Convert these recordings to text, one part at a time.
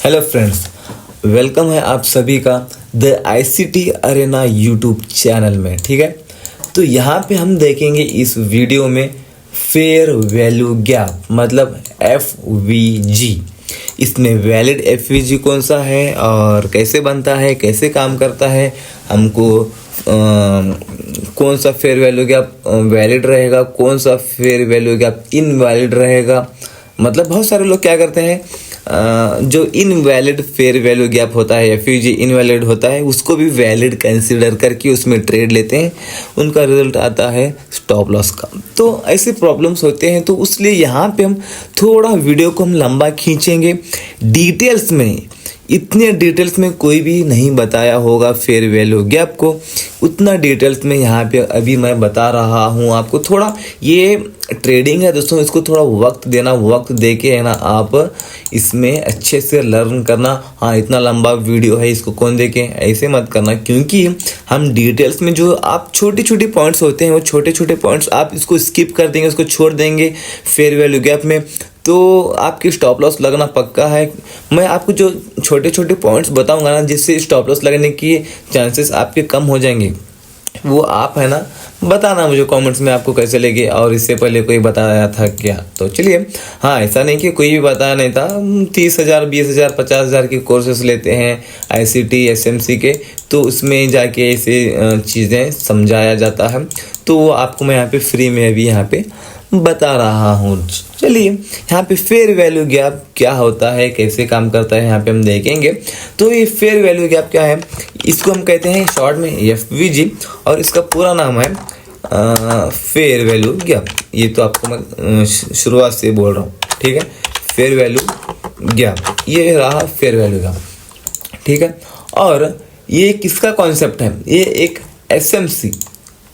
Hello friends, welcome है आप सभी का the ICT Arena YouTube channel में। ठीक है, तो यहाँ पे हम देखेंगे इस वीडियो में फेयर वैल्यू गैप मतलब FVG। इसमें वैलिड FVG कौन सा है और कैसे बनता है, कैसे काम करता है, हमको कौन सा फेयर वैल्यू गैप वैलिड रहेगा, कौन सा फेयर वैल्यू गैप इनवैलिड रहेगा। मतलब बहुत सारे लोग क्या करते हैं, जो इनवैलिड फेयर वैल्यू गैप होता है, FVG इनवैलिड होता है, उसको भी वैलिड कंसीडर करके उसमें ट्रेड लेते हैं, उनका रिजल्ट आता है स्टॉप लॉस का। तो ऐसे प्रॉब्लम्स होते हैं, तो इसलिए यहाँ पे हम थोड़ा वीडियो को हम लंबा खींचेंगे। डिटेल्स में, इतने डिटेल्स में कोई भी नहीं बताया होगा फेयर वैल्यू गैप को, उतना डिटेल्स में यहाँ पे अभी मैं बता रहा हूँ आपको। थोड़ा ये ट्रेडिंग है दोस्तों, इसको थोड़ा वक्त देना, वक्त दे के है ना आप इसमें अच्छे से लर्न करना। हाँ, इतना लंबा वीडियो है, इसको कौन देखे, ऐसे मत करना, क्योंकि हम डिटेल्स में जो आप छोटे छोटे पॉइंट्स होते हैं, वो छोटे छोटे पॉइंट्स आप इसको स्किप कर देंगे, उसको छोड़ देंगे फेयर वैल्यू गैप में, तो आपकी स्टॉप लॉस लगना पक्का है। मैं आपको जो छोटे छोटे पॉइंट्स बताऊंगा ना, जिससे स्टॉप लॉस लगने की चांसेस आपके कम हो जाएंगे, वो आप है ना बताना मुझे कमेंट्स में आपको कैसे लगे, और इससे पहले कोई बताया था क्या। तो चलिए, हाँ, ऐसा नहीं कि कोई भी बताया नहीं था। 30,000 20,000 50,000 के कोर्सेस लेते हैं ICT SMC के, तो उसमें जाके ऐसे चीज़ें समझाया जाता है, तो वो आपको मैं यहाँ पे फ्री में भी यहाँ पे बता रहा हूँ। चलिए, यहाँ पे फेयर वैल्यू गैप क्या होता है, कैसे काम करता है, यहाँ पे हम देखेंगे। तो ये फेयर वैल्यू गैप क्या है, इसको हम कहते हैं शॉर्ट में FVG, और इसका पूरा नाम है फेयर वैल्यू गैप। ये तो आपको मैं शुरुआत से बोल रहा हूँ, ठीक है। फेयर वैल्यू गैप, ये रहा फेयर वैल्यू गैप, ठीक है। और ये किसका कॉन्सेप्ट है, ये एक SMC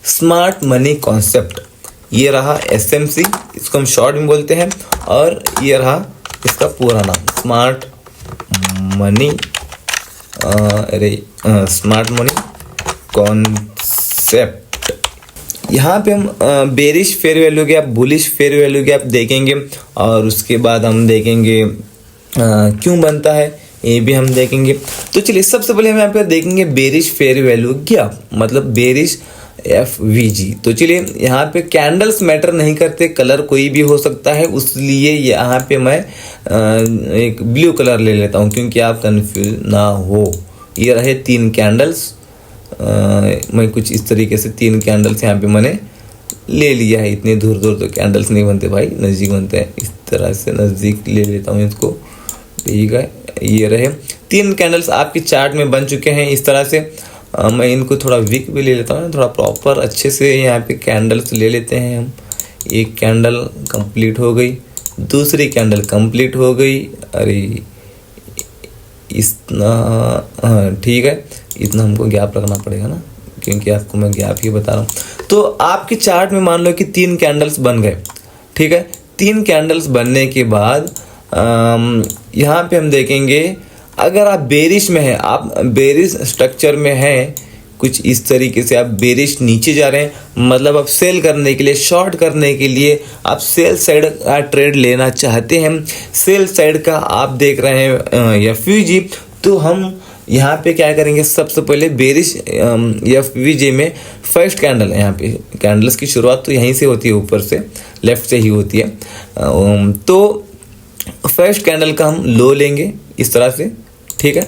स्मार्ट मनी कॉन्सेप्ट, ये रहा SMC, इसको हम शॉर्ट में बोलते हैं, और ये रहा इसका पूरा नाम smart money smart money concept. यहाँ पे हम bearish fair value gap, bullish fair value gap देखेंगे, और उसके बाद हम देखेंगे क्यों बनता है, ये भी हम देखेंगे। तो चलिए, सबसे पहले हम यहाँ पे देखेंगे बेरिश फेयर वैल्यू गैप मतलब बेरिश FVG। तो चलिए, यहाँ पे कैंडल्स मैटर नहीं करते, कलर कोई भी हो सकता है, इसलिए यहाँ पे मैं एक ब्लू कलर ले लेता हूँ, क्योंकि आप कंफ्यूज ना हो। ये रहे 3 कैंडल्स, मैं कुछ इस तरीके से 3 कैंडल्स यहाँ पे मैंने ले लिया है। इतने दूर दूर तो कैंडल्स नहीं बनते भाई, नज़दीक बनते हैं। इस तरह से नज़दीक ले लेता हूँ इसको, ठीक है। ये रहे 3 कैंडल्स आपके चार्ट में बन चुके हैं इस तरह से। मैं इनको थोड़ा वीक भी ले लेता हूँ, थोड़ा प्रॉपर अच्छे से यहाँ पे कैंडल्स ले लेते हैं हम। एक कैंडल कंप्लीट हो गई, दूसरी कैंडल कंप्लीट हो गई। अरे इतना, हाँ ठीक है, इतना हमको गैप रखना पड़ेगा ना, क्योंकि आपको मैं गैप ही बता रहा हूँ। तो आपके चार्ट में मान लो कि 3 कैंडल्स बन गए, ठीक है। 3 कैंडल्स बनने के बाद यहाँ पे हम देखेंगे, अगर आप बेरिश में हैं, आप बेरिश स्ट्रक्चर में हैं, कुछ इस तरीके से आप बेरिश नीचे जा रहे हैं, मतलब आप सेल करने के लिए, शॉर्ट करने के लिए आप सेल साइड का ट्रेड लेना चाहते हैं, सेल साइड का आप देख रहे हैं FVG। तो हम यहाँ पे क्या करेंगे, सबसे पहले बेरिश FVG में फर्स्ट कैंडल, यहाँ पे कैंडल्स की शुरुआत तो यहीं से होती है, ऊपर से लेफ्ट से ही होती है। तो फर्स्ट कैंडल का हम लो लेंगे इस तरह से, ठीक है।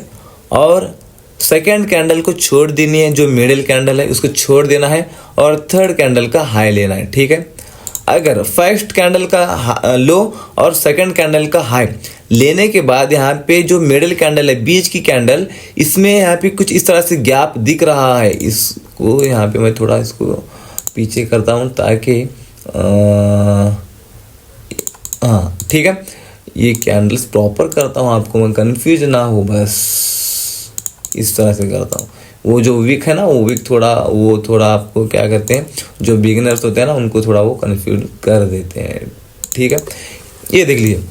और सेकेंड कैंडल को छोड़ देनी है, जो मिडिल कैंडल है उसको छोड़ देना है, और थर्ड कैंडल का हाई लेना है, ठीक है। अगर फर्स्ट कैंडल का लो और सेकेंड कैंडल का हाई लेने के बाद यहाँ पे जो मिडिल कैंडल है, बीच की कैंडल, इसमें यहाँ पे कुछ इस तरह से गैप दिख रहा है। इसको यहाँ पे मैं थोड़ा इसको पीछे करता हूँ, ताकि हाँ ठीक है, ये कैंडल्स प्रॉपर करता हूँ, आपको मैं कंफ्यूज ना हो, बस इस तरह से करता हूँ। वो जो वीक है ना, वो वीक थोड़ा आपको क्या कहते हैं, जो बिगिनर्स होते हैं ना, उनको थोड़ा वो कंफ्यूज कर देते हैं, ठीक है। ये देख लीजिए,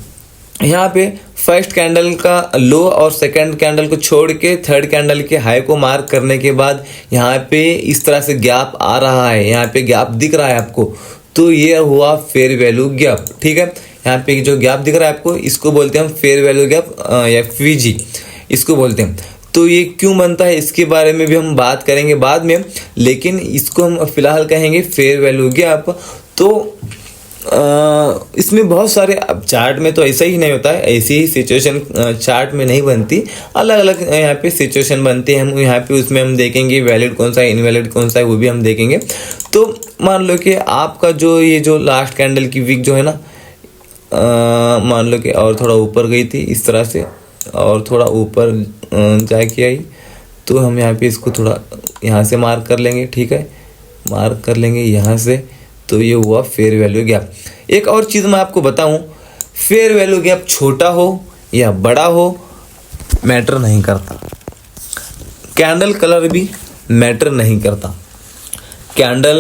यहाँ पे फर्स्ट कैंडल का लो और सेकंड कैंडल को छोड़ के थर्ड कैंडल के हाई को मार्क करने के बाद यहाँ पे इस तरह से गैप आ रहा है, यहाँ पे गैप दिख रहा है आपको, तो ये हुआ फेयर वैल्यू गैप, ठीक है। यहाँ पे जो गैप दिख रहा है आपको, इसको बोलते हैं हम फेयर वैल्यू गैप या FVG इसको बोलते हैं। तो ये क्यों बनता है इसके बारे में भी हम बात करेंगे बाद में, लेकिन इसको हम फिलहाल कहेंगे फेयर वैल्यू गैप। तो इसमें बहुत सारे, अब चार्ट में तो ऐसा ही नहीं होता है, ऐसी ही सिचुएशन चार्ट में नहीं बनती, अलग अलग यहाँ पे सिचुएशन बनते हैं। हम यहाँ पे उसमें हम देखेंगे वैलिड कौन सा है, इनवैलिड कौन सा है, वो भी हम देखेंगे। तो मान लो कि आपका जो ये जो लास्ट कैंडल की विक जो है ना, मान लो कि और थोड़ा ऊपर गई थी इस तरह से, और थोड़ा ऊपर जाके आई, तो हम यहाँ पे इसको थोड़ा यहाँ से मार्क कर लेंगे, ठीक है, मार्क कर लेंगे यहाँ से। तो ये हुआ फेयर वैल्यू गैप। एक और चीज़ मैं आपको बताऊं, फेयर वैल्यू गैप छोटा हो या बड़ा हो मैटर नहीं करता, कैंडल कलर भी मैटर नहीं करता। कैंडल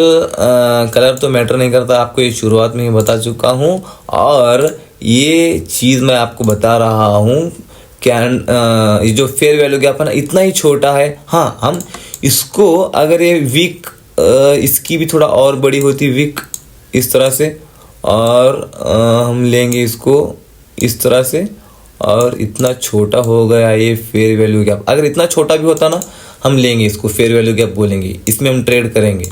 कलर तो मैटर नहीं करता, आपको ये शुरुआत में ही बता चुका हूँ, और ये चीज़ मैं आपको बता रहा हूँ। ये जो फेयर वैल्यू गैप है ना, इतना ही छोटा है। हाँ, हम इसको अगर ये वीक इसकी भी थोड़ा और बड़ी होती वीक इस तरह से, और हम लेंगे इसको इस तरह से, और इतना छोटा हो गया ये फेयर वैल्यू गैप। अगर इतना छोटा भी होता ना, हम लेंगे इसको फेयर वैल्यू गैप बोलेंगे, इसमें हम ट्रेड करेंगे।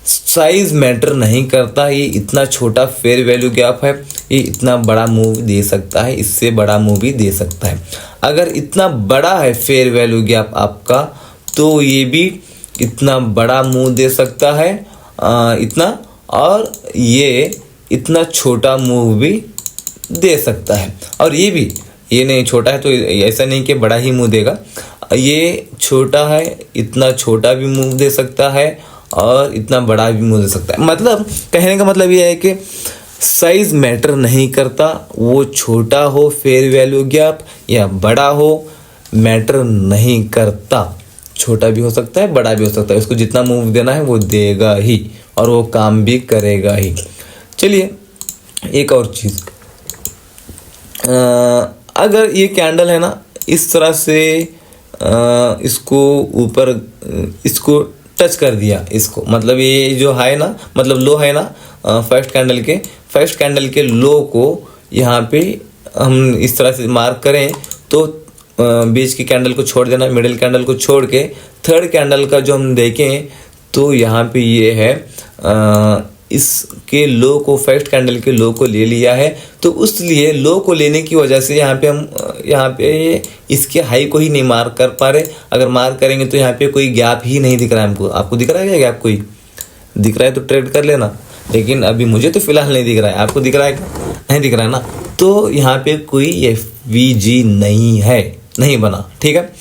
साइज मैटर नहीं करता, ये इतना छोटा फेयर वैल्यू गैप है, ये इतना बड़ा मूव दे सकता है, इससे बड़ा मूव भी दे सकता है। अगर इतना बड़ा है फेयर वैल्यू गैप आपका, तो ये भी इतना बड़ा मूव दे सकता है, इतना, और ये इतना छोटा मूव भी दे सकता है। और ये भी, ये नहीं छोटा है तो ऐसा नहीं कि बड़ा ही मूव देगा, ये छोटा है, इतना छोटा भी मूव दे सकता है, और इतना बड़ा भी मूव दे सकता है। मतलब कहने का मतलब ये है कि साइज मैटर नहीं करता, वो छोटा हो फेयर वैल्यू गैप या बड़ा हो मैटर नहीं करता। छोटा भी हो सकता है, बड़ा भी हो सकता है, उसको जितना मूव देना है वो देगा ही, और वो काम भी करेगा ही। चलिए एक और चीज़, अगर ये कैंडल है ना इस तरह से, इसको ऊपर, इसको टच कर दिया, इसको मतलब ये जो हाई ना, मतलब लो है ना, फर्स्ट कैंडल के लो को यहाँ पे हम इस तरह से मार्क करें, तो बीच की कैंडल को छोड़ देना, मिडिल कैंडल को छोड़ के थर्ड कैंडल का जो हम देखें, तो यहाँ पे ये है, इसके लो को, फर्स्ट कैंडल के लो को ले लिया है। तो उसलिए लो को लेने की वजह से यहाँ पे हम इसके हाई को ही नहीं मार्क कर पा रहे। अगर मार्क करेंगे तो यहाँ पे कोई गैप ही नहीं दिख रहा है हमको। आपको दिख रहा है क्या गैप? कोई दिख रहा है तो ट्रेड कर लेना, लेकिन अभी मुझे तो फिलहाल नहीं दिख रहा है। आपको दिख रहा है? नहीं दिख रहा है ना, तो यहाँ पे कोई FVG नहीं है, नहीं बना, ठीक है।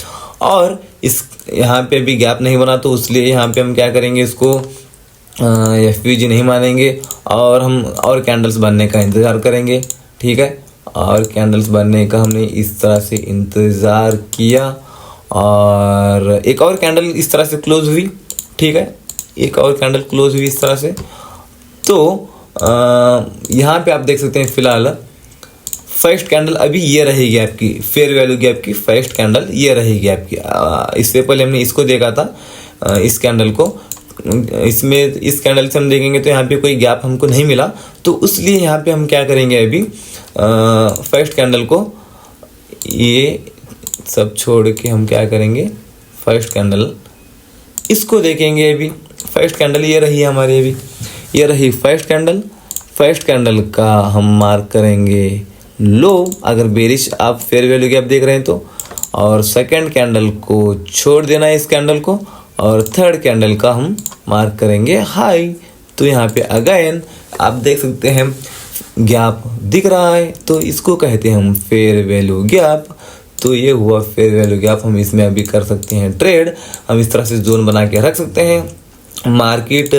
और इस यहाँ पे भी गैप नहीं बना, तो इसलिए यहाँ पे हम क्या करेंगे, इसको FVG नहीं मानेंगे, और हम और कैंडल्स बनने का इंतज़ार करेंगे, ठीक है। और कैंडल्स बनने का हमने इस तरह से इंतज़ार किया, और एक और कैंडल इस तरह से क्लोज हुई, ठीक है, एक और कैंडल क्लोज हुई इस तरह से। तो यहाँ पे आप देख सकते हैं फिलहाल फर्स्ट कैंडल अभी ये रहेगी आपकी, फेयर वैल्यू गैप की फर्स्ट कैंडल ये रहेगी आपकी। इससे पहले हमने इसको देखा था, इस कैंडल को, इसमें इस कैंडल से हम देखेंगे तो यहाँ पे कोई गैप हमको नहीं मिला, तो उसलिए यहाँ पे हम क्या करेंगे, अभी फर्स्ट कैंडल को ये सब छोड़ के हम क्या करेंगे, फर्स्ट कैंडल इसको देखेंगे। अभी फर्स्ट कैंडल ये रही हमारी, अभी ये रही फर्स्ट कैंडल का हम मार्क करेंगे लो, अगर बेरिश आप फेयर वैल्यू गैप देख रहे हैं तो, और सेकंड कैंडल को छोड़ देना है इस कैंडल को, और थर्ड कैंडल का हम मार्क करेंगे हाई। तो यहाँ पे अगेन आप देख सकते हैं गैप दिख रहा है, तो इसको कहते हैं हम फेयर वैल्यू गैप। तो ये हुआ फेयर वैल्यू गैप। हम इसमें अभी कर सकते हैं ट्रेड, हम इस तरह से जोन बना के रख सकते हैं। मार्केट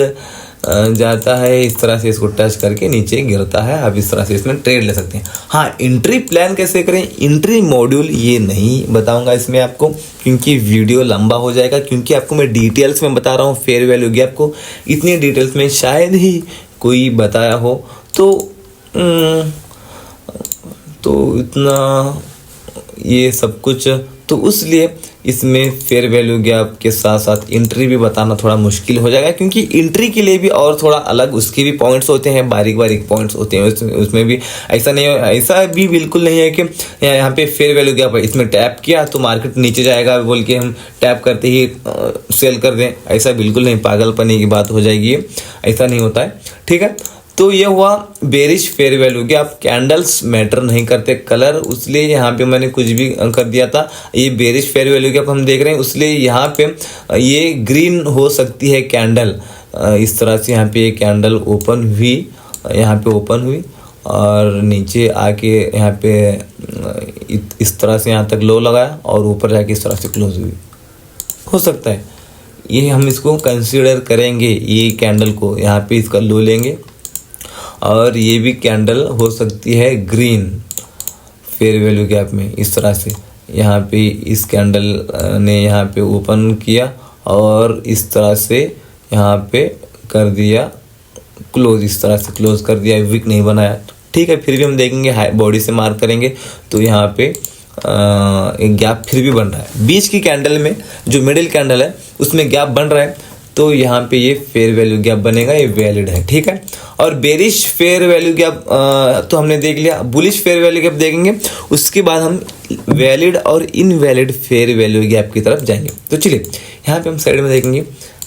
जाता है इस तरह से, इसको टच करके नीचे गिरता है, आप इस तरह से इसमें ट्रेड ले सकते हैं। हाँ, एंट्री प्लान कैसे करें, एंट्री मॉड्यूल ये नहीं बताऊंगा इसमें आपको, क्योंकि वीडियो लंबा हो जाएगा, क्योंकि आपको मैं डिटेल्स में बता रहा हूँ फेयर वैल्यू गैप को, इतनी डिटेल्स में शायद ही कोई बताया हो। तो इतना ये सब कुछ, तो इसलिए इसमें फेयर वैल्यू गैप के साथ साथ एंट्री भी बताना थोड़ा मुश्किल हो जाएगा, क्योंकि एंट्री के लिए भी और थोड़ा अलग उसके भी पॉइंट्स होते हैं, बारीक बारीक पॉइंट्स होते हैं उसमें भी। ऐसा भी बिल्कुल नहीं है कि यहाँ पे फेयर वैल्यू गैप है, इसमें टैप किया तो मार्केट नीचे जाएगा बोल के हम टैप करते ही सेल कर दें, ऐसा बिल्कुल नहीं, पागलपनी की बात हो जाएगी, ऐसा नहीं होता है। ठीक है, तो ये हुआ bearish fair value gap. Candles matter नहीं करते कलर, इसलिए यहाँ पे मैंने कुछ भी कर दिया था। ये बेरिश फेयर वैल्यू गैप हम देख रहे हैं, इसलिए यहाँ पे ये ग्रीन हो सकती है कैंडल। इस तरह से यहाँ पे ये कैंडल ओपन हुई, यहाँ पे ओपन हुई और नीचे आके यहाँ पे इस तरह से यहाँ तक लो लगाया और ऊपर जाके इस तरह से क्लोज हुई, हो सकता है। ये हम इसको कंसीडर करेंगे, ये कैंडल को यहाँ पे इसका लो लेंगे और ये भी कैंडल हो सकती है ग्रीन फेयर वैल्यू गैप में। इस तरह से यहाँ पे इस कैंडल ने यहाँ पे ओपन किया और इस तरह से यहाँ पे कर दिया क्लोज, इस तरह से क्लोज कर दिया, विक नहीं बनाया। ठीक है, फिर भी हम देखेंगे हाई बॉडी से मार्क करेंगे तो यहाँ पे एक गैप फिर भी बन रहा है। बीच की कैंडल में जो मिडिल कैंडल है उसमें गैप बन रहा है, तो यहाँ पे ये फेयर वैल्यू गैप बनेगा, ये वैलिड है। ठीक है, और बेरिश फेयर वैल्यू गैप तो हमने देख लिया। बुलिश फेयर वैल्यू गैप देखेंगे, उसके बाद हम वैलिड और इनवैलिड फेयर वैल्यू गैप की तरफ जाएंगे। तो चलिए यहाँ पे हम साइड में देखेंगे,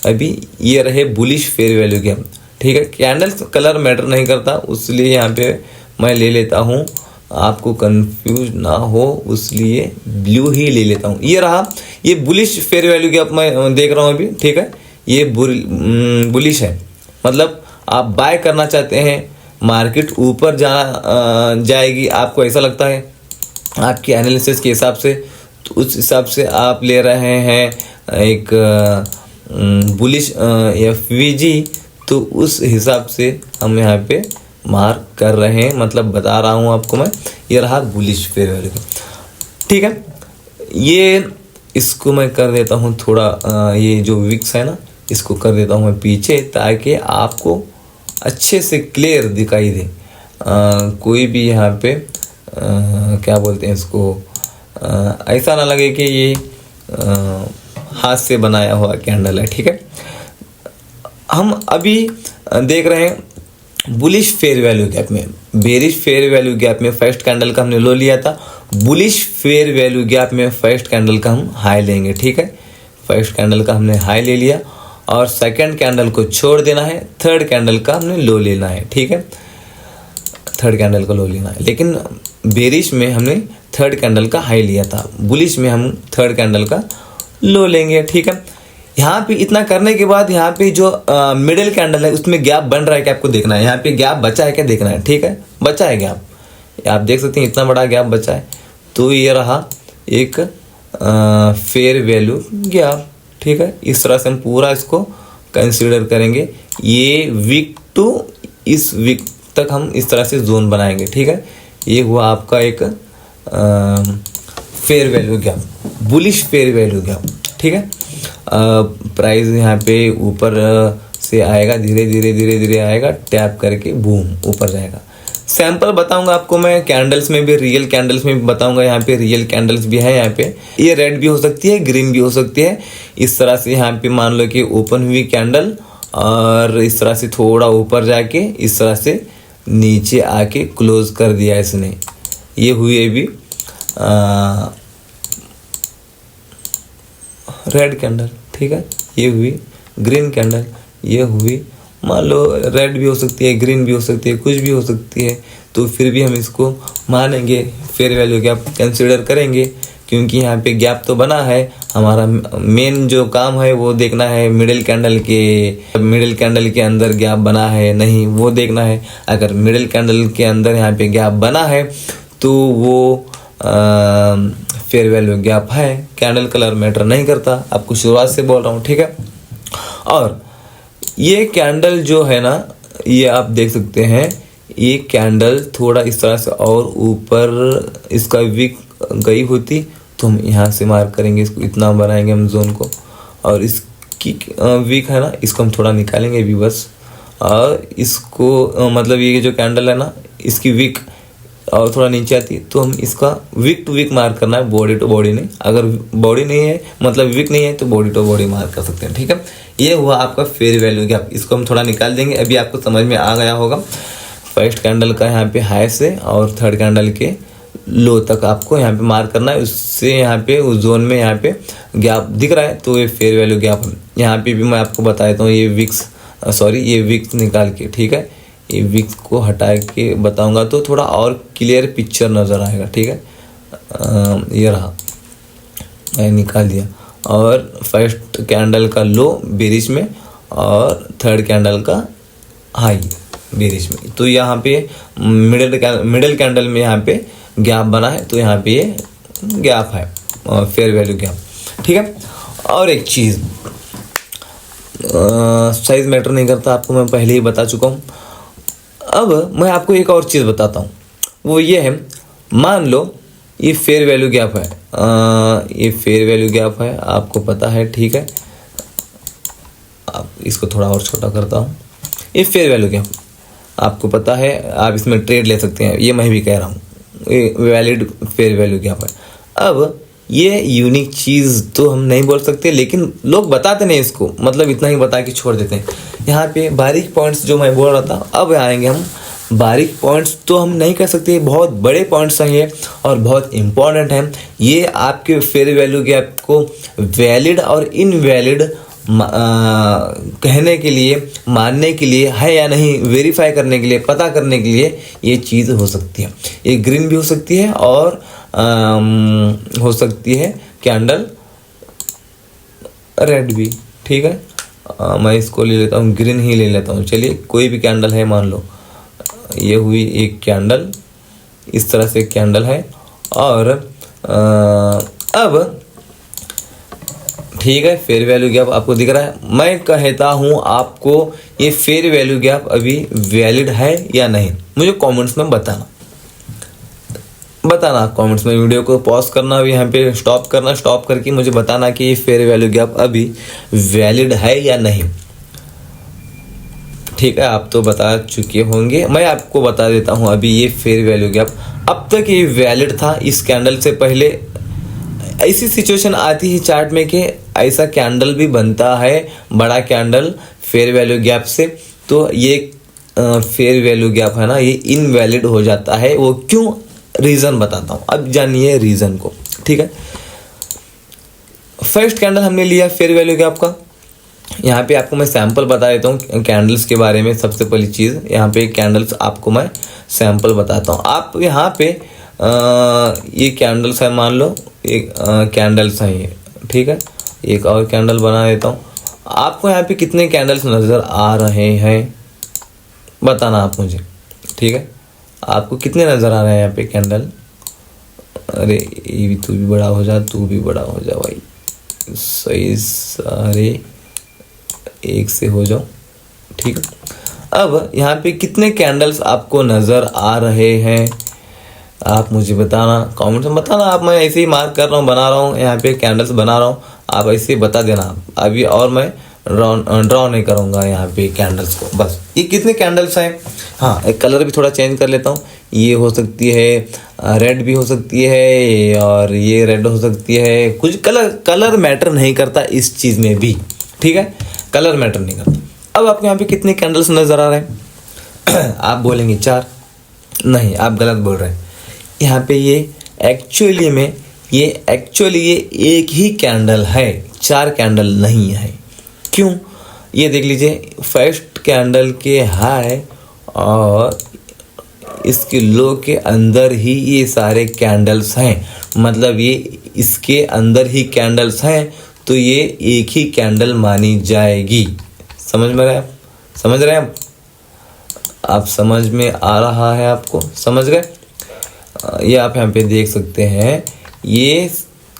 अभी ये रहे बुलिश फेयर वैल्यू गैप। ठीक है, कैंडल कलर मैटर नहीं करता, इसलिए यहाँ पे मैं ले लेता हूँ, आपको कंफ्यूज ना हो इसलिए ब्लू ही ले लेता हूँ। ये रहा, ये बुलिश फेयर वैल्यू गैप मैं देख रहा हूँ अभी। ठीक है, ये बुलिश है, मतलब आप बाय करना चाहते हैं, मार्केट ऊपर जाएगी, आपको ऐसा लगता है आपकी एनालिसिस के हिसाब से, तो उस हिसाब से आप ले रहे हैं एक बुलिश FVG, तो उस हिसाब से हम यहाँ पे मार्क कर रहे हैं, मतलब बता रहा हूँ आपको मैं। ये रहा बुलिश फेयर वैल्यू। ठीक है, ये इसको मैं कर देता हूँ थोड़ा, ये जो विक्स है ना इसको कर देता हूँ मैं पीछे, ताकि आपको अच्छे से क्लियर दिखाई दे। कोई भी यहाँ पे क्या बोलते हैं इसको, ऐसा ना लगे कि ये हाथ से बनाया हुआ कैंडल है। ठीक है, हम अभी देख रहे हैं बुलिश फेयर वैल्यू गैप में। बेरिश फेयर वैल्यू गैप में फर्स्ट कैंडल का हमने लो लिया था, बुलिश फेयर वैल्यू गैप में फर्स्ट कैंडल का हम हाई लेंगे। ठीक है, फर्स्ट कैंडल का हमने हाई ले लिया और सेकंड कैंडल को छोड़ देना है, थर्ड कैंडल का हमने लो लेना है। ठीक है, थर्ड कैंडल का लो लेना है, लेकिन बेरिश में हमने थर्ड कैंडल का हाई लिया था, बुलिश में हम थर्ड कैंडल का लो लेंगे। ठीक है, यहाँ पे इतना करने के बाद यहाँ पे जो मिडिल कैंडल है उसमें गैप बन रहा है क्या आपको देखना है, यहाँ पे गैप बचा है क्या देखना है। ठीक है, बचा है गैप, आप देख सकते हैं इतना बड़ा गैप बचा है, तो ये रहा एक फेयर वैल्यू गैप। ठीक है, इस तरह से हम पूरा इसको कंसीडर करेंगे, ये वीक टू इस वीक तक हम इस तरह से जोन बनाएंगे। ठीक है, ये हुआ आपका एक fair value gap, bullish fair value gap. ठीक है, प्राइस यहाँ पे ऊपर से आएगा, धीरे धीरे धीरे धीरे आएगा, टैप करके बूम ऊपर जाएगा। सैंपल बताऊंगा आपको मैं, कैंडल्स में भी, रियल कैंडल्स में भी बताऊंगा। यहाँ पे रियल कैंडल्स भी है, यहाँ पे ये रेड भी हो सकती है, ग्रीन भी हो सकती है। इस तरह से यहाँ पे मान लो कि ओपन हुई कैंडल और इस तरह से थोड़ा ऊपर जाके इस तरह से नीचे आके क्लोज कर दिया इसने, ये हुई अभी रेड कैंडल। ठीक है, ये हुई ग्रीन कैंडल, ये हुई, मान लो रेड भी हो सकती है, ग्रीन भी हो सकती है, कुछ भी हो सकती है, तो फिर भी हम इसको मानेंगे, फेयर वैल्यू गैप कंसीडर करेंगे, क्योंकि यहाँ पे गैप तो बना है। हमारा मेन जो काम है वो देखना है मिडिल कैंडल के अंदर गैप बना है नहीं, वो देखना है। अगर मिडिल कैंडल के अंदर यहाँ पे गैप बना है तो वो फेयर वैल्यू गैप है, कैंडल कलर मैटर नहीं करता, आपको शुरुआत से बोल रहा हूँ। ठीक है, और ये कैंडल जो है ना, ये आप देख सकते हैं, ये कैंडल थोड़ा इस तरह से और ऊपर इसका विक गई होती तो हम यहाँ से मार्क करेंगे, इसको इतना बनाएंगे हम जोन को, और इसकी विक है ना, इसको हम थोड़ा निकालेंगे भी बस, और इसको मतलब ये जो कैंडल है ना, इसकी विक और थोड़ा नीचे आती है तो हम इसका वीक टू वीक मार्क करना है, बॉडी टू बॉडी नहीं। अगर बॉडी नहीं है मतलब वीक नहीं है तो बॉडी टू बॉडी मार्क कर सकते हैं, ठीक है। ये हुआ आपका फेयर वैल्यू गैप। इसको हम थोड़ा निकाल देंगे, अभी आपको समझ में आ गया होगा। फर्स्ट कैंडल का यहाँ पे हाई से और थर्ड कैंडल के लो तक आपको यहाँ पे मार्क करना है। उससे यहाँ पे उस जोन में यहाँ पे गैप दिख रहा है तो ये फेयर वैल्यू गैप है। यहाँ पे भी मैं आपको बता देता हूँ, ये विक्स निकाल के, ठीक है। ये विक्स को हटा के बताऊंगा तो थोड़ा और क्लियर पिक्चर नज़र आएगा, ठीक है। ये रहा, मैंने निकाल दिया। और फर्स्ट कैंडल का लो बेरिश में और थर्ड कैंडल का हाई बेरिश में, तो यहाँ पे मिडिल कैंडल में यहाँ पे गैप बना है तो यहाँ पे ये गैप है, फेयर वैल्यू गैप, ठीक है। और एक चीज़, साइज मैटर नहीं करता, आपको मैं पहले ही बता चुका हूँ। अब मैं आपको एक और चीज़ बताता हूँ, वो ये है, मान लो ये फेयर वैल्यू गैप है, ये फेयर वैल्यू गैप है, आपको पता है, ठीक है। आप इसको थोड़ा और छोटा करता हूँ। ये फेयर वैल्यू गैप आपको पता है, आप इसमें ट्रेड ले सकते हैं, ये मैं भी कह रहा हूँ, ये वैलिड फेयर वैल्यू गैप है। अब ये यूनिक चीज़ तो हम नहीं बोल सकते, लेकिन लोग बताते नहीं इसको, मतलब इतना ही बता के छोड़ देते हैं। यहाँ पे बारीक पॉइंट्स जो मैं बोल रहा था, अब आएंगे हम। बारीक पॉइंट्स तो हम नहीं कह सकते, बहुत बड़े पॉइंट्स हैं ये और बहुत इंपॉर्टेंट हैं। ये आपके फेयर वैल्यू गैप को वैलिड और इनवैलिड कहने के लिए, मानने के लिए है या नहीं, वेरीफाई करने के लिए, पता करने के लिए ये चीज़ हो सकती है। ये ग्रीन भी हो सकती है और हो सकती है कैंडल रेड भी, ठीक है। मैं इसको ले लेता हूँ, ग्रीन ही ले लेता हूँ। चलिए, कोई भी कैंडल है, मान लो ये हुई एक कैंडल, इस तरह से कैंडल है। और अब ठीक है, फेयर वैल्यू गैप आपको दिख रहा है। मैं कहता हूँ आपको, ये फेयर वैल्यू गैप अभी वैलिड है या नहीं, मुझे कमेंट्स में बताना कमेंट्स में। वीडियो को पॉज करना, अभी यहाँ पे स्टॉप करना, स्टॉप करके मुझे बताना कि ये फेयर वैल्यू गैप अभी वैलिड है या नहीं, ठीक है। आप तो बता चुके होंगे, मैं आपको बता देता हूँ अभी ये फेयर वैल्यू गैप। अब तक ये वैलिड था, इस कैंडल से पहले ऐसी सिचुएशन आती है चार्ट में कि ऐसा कैंडल भी बनता है, बड़ा कैंडल फेयर वैल्यू गैप से, तो ये फेयर वैल्यू गैप है ना, ये इनवैलिड हो जाता है। वो क्यों, रीज़न बताता हूँ, अब जानिए रीज़न को, ठीक है। फर्स्ट कैंडल हमने लिया फेयर वैल्यू गैप का। यहाँ पे आपको मैं सैंपल बता देता हूँ कैंडल्स के बारे में। सबसे पहली चीज़, यहाँ पे कैंडल्स आपको मैं सैंपल बताता हूँ। आप यहाँ पे ये कैंडल्स है, मान लो एक कैंडल्स है ये, ठीक है। एक और कैंडल बना देता हूँ। आपको यहाँ पे कितने कैंडल्स नज़र आ रहे हैं बताना आप मुझे, ठीक है। आपको कितने नज़र आ रहे हैं यहाँ पे कैंडल? अरे ये भी, तू भी बड़ा हो जा, तू भी बड़ा हो जा भाई, सही, सारे एक से हो जाओ, ठीक है। अब यहाँ पे कितने कैंडल्स आपको नज़र आ रहे हैं, आप मुझे बताना, कमेंट में बताना। आप, मैं ऐसे ही मार्क कर रहा हूँ, बना रहा हूँ, यहाँ पे कैंडल्स बना रहा हूँ, आप ऐसे ही बता देना अभी। और मैं ड्रॉ नहीं करूँगा यहाँ पे कैंडल्स को, बस। ये कितने कैंडल्स हैं? हाँ, एक कलर भी थोड़ा चेंज कर लेता हूँ। ये हो सकती है रेड भी हो सकती है, और ये रेड हो सकती है। कुछ कलर मैटर नहीं करता इस चीज़ में भी, ठीक है, कलर मैटर नहीं करता। अब आपको यहाँ पे कितने कैंडल्स नज़र आ रहे हैं? आप बोलेंगे 4, नहीं, आप गलत बोल रहे हैं। यहाँ पे ये एक्चुअली ये एक ही कैंडल है, 4 कैंडल नहीं है। क्यों? ये देख लीजिए, फर्स्ट कैंडल के हाई और इसके लो के अंदर ही ये सारे कैंडल्स हैं, मतलब ये इसके अंदर ही कैंडल्स हैं, तो ये एक ही कैंडल मानी जाएगी। समझ में रहे आप? समझ रहे हैं आप? समझ में आ रहा है आपको? समझ गए? ये आप यहाँ पे देख सकते हैं, ये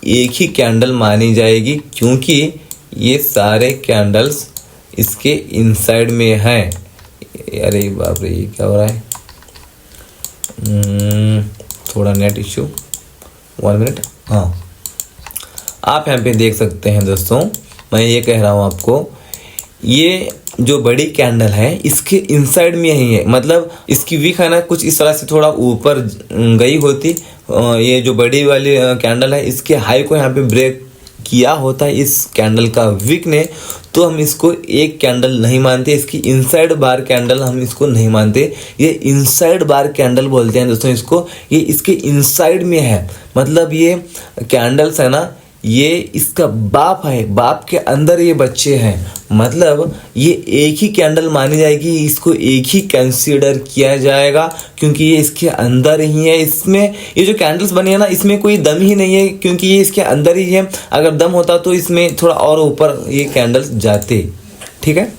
एक ही कैंडल मानी जाएगी क्योंकि ये सारे कैंडल्स इसके इनसाइड में हैं। अरे बाप रे, ये क्या हो रहा है? थोड़ा नेट इश्यू, 1 मिनट। हाँ, आप यहाँ पे देख सकते हैं दोस्तों, मैं ये कह रहा हूँ आपको, ये जो बड़ी कैंडल है इसके इनसाइड में ही है, मतलब इसकी विक है ना कुछ इस तरह से थोड़ा ऊपर गई होती। ये जो बड़ी वाली कैंडल है इसके हाई को यहाँ पे ब्रेक किया होता है इस कैंडल का विक ने, तो हम इसको एक कैंडल नहीं मानते। इसकी इनसाइड बार कैंडल हम इसको नहीं मानते, ये इनसाइड बार कैंडल बोलते हैं दोस्तों इसको। ये इसके इनसाइड में है, मतलब ये कैंडल्स है ना ये इसका बाप है, बाप के अंदर ये बच्चे हैं, मतलब ये एक ही कैंडल मानी जाएगी, इसको एक ही कंसीडर किया जाएगा क्योंकि ये इसके अंदर ही है। इसमें ये जो कैंडल्स बनी है ना इसमें कोई दम ही नहीं है क्योंकि ये इसके अंदर ही है। अगर दम होता तो इसमें थोड़ा और ऊपर ये कैंडल्स जाते, ठीक है,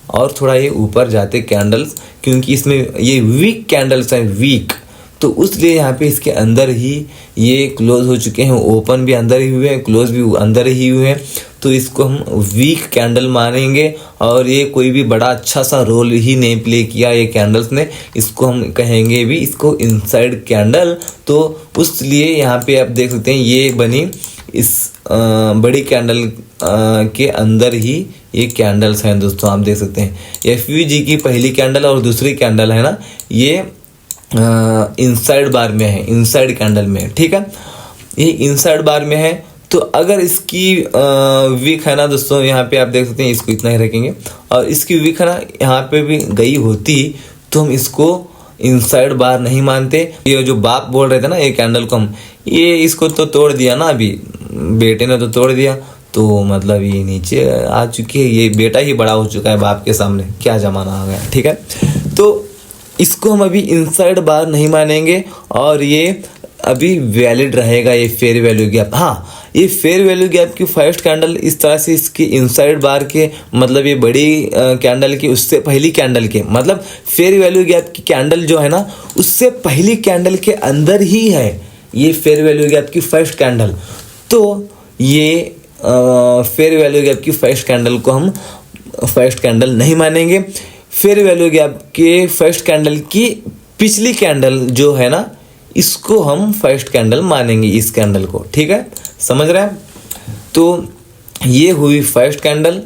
और थोड़ा ये ऊपर जाते कैंडल्स, क्योंकि इसमें ये वीक कैंडल्स हैं, वीक, तो उसलिए यहाँ पे इसके अंदर ही ये क्लोज हो चुके हैं, ओपन भी अंदर ही हुए हैं, क्लोज भी अंदर ही हुए हैं, तो इसको हम वीक कैंडल मानेंगे। और ये कोई भी बड़ा अच्छा सा रोल ही नहीं प्ले किया ये कैंडल्स ने, इसको हम कहेंगे भी इसको इनसाइड कैंडल। तो उसलिए यहाँ पे आप देख सकते हैं ये बनी इस बड़ी कैंडल के अंदर ही ये कैंडल्स हैं दोस्तों, आप देख सकते हैं। एफवीजी की पहली कैंडल और दूसरी कैंडल है ना ये इनसाइड बार में है, इनसाइड कैंडल में, ठीक है, ये इनसाइड बार में है। तो अगर इसकी वीक है ना दोस्तों, यहाँ पे आप देख सकते हैं, इसको इतना ही रखेंगे, और इसकी वीक है ना यहाँ पे भी गई होती तो हम इसको इनसाइड बार नहीं मानते। ये जो बाप बोल रहे थे ना ये कैंडल को हम, ये इसको तो तोड़ दिया ना, अभी बेटे ने तो तोड़ दिया, तो मतलब ये नीचे आ चुकी है, ये बेटा ही बड़ा हो चुका है बाप के सामने, क्या जमाना आ गया, ठीक है। तो इसको हम अभी इनसाइड बार नहीं मानेंगे और ये अभी वैलिड रहेगा ये फेयर वैल्यू गैप। हाँ, ये फेयर वैल्यू गैप की फर्स्ट कैंडल इस तरह से इसकी इनसाइड बार के, मतलब ये बड़ी कैंडल की उससे पहली कैंडल के, मतलब फेयर वैल्यू गैप की कैंडल जो है ना उससे पहली कैंडल के अंदर ही है ये फेयर वैल्यू गैप की फर्स्ट कैंडल। तो ये फेयर वैल्यू गैप की फर्स्ट कैंडल को हम फर्स्ट कैंडल नहीं मानेंगे। फेयर वैल्यू गैप के फर्स्ट कैंडल की पिछली कैंडल जो है ना इसको हम फर्स्ट कैंडल मानेंगे, इस कैंडल को, ठीक है, समझ रहे हैं। तो ये हुई फर्स्ट कैंडल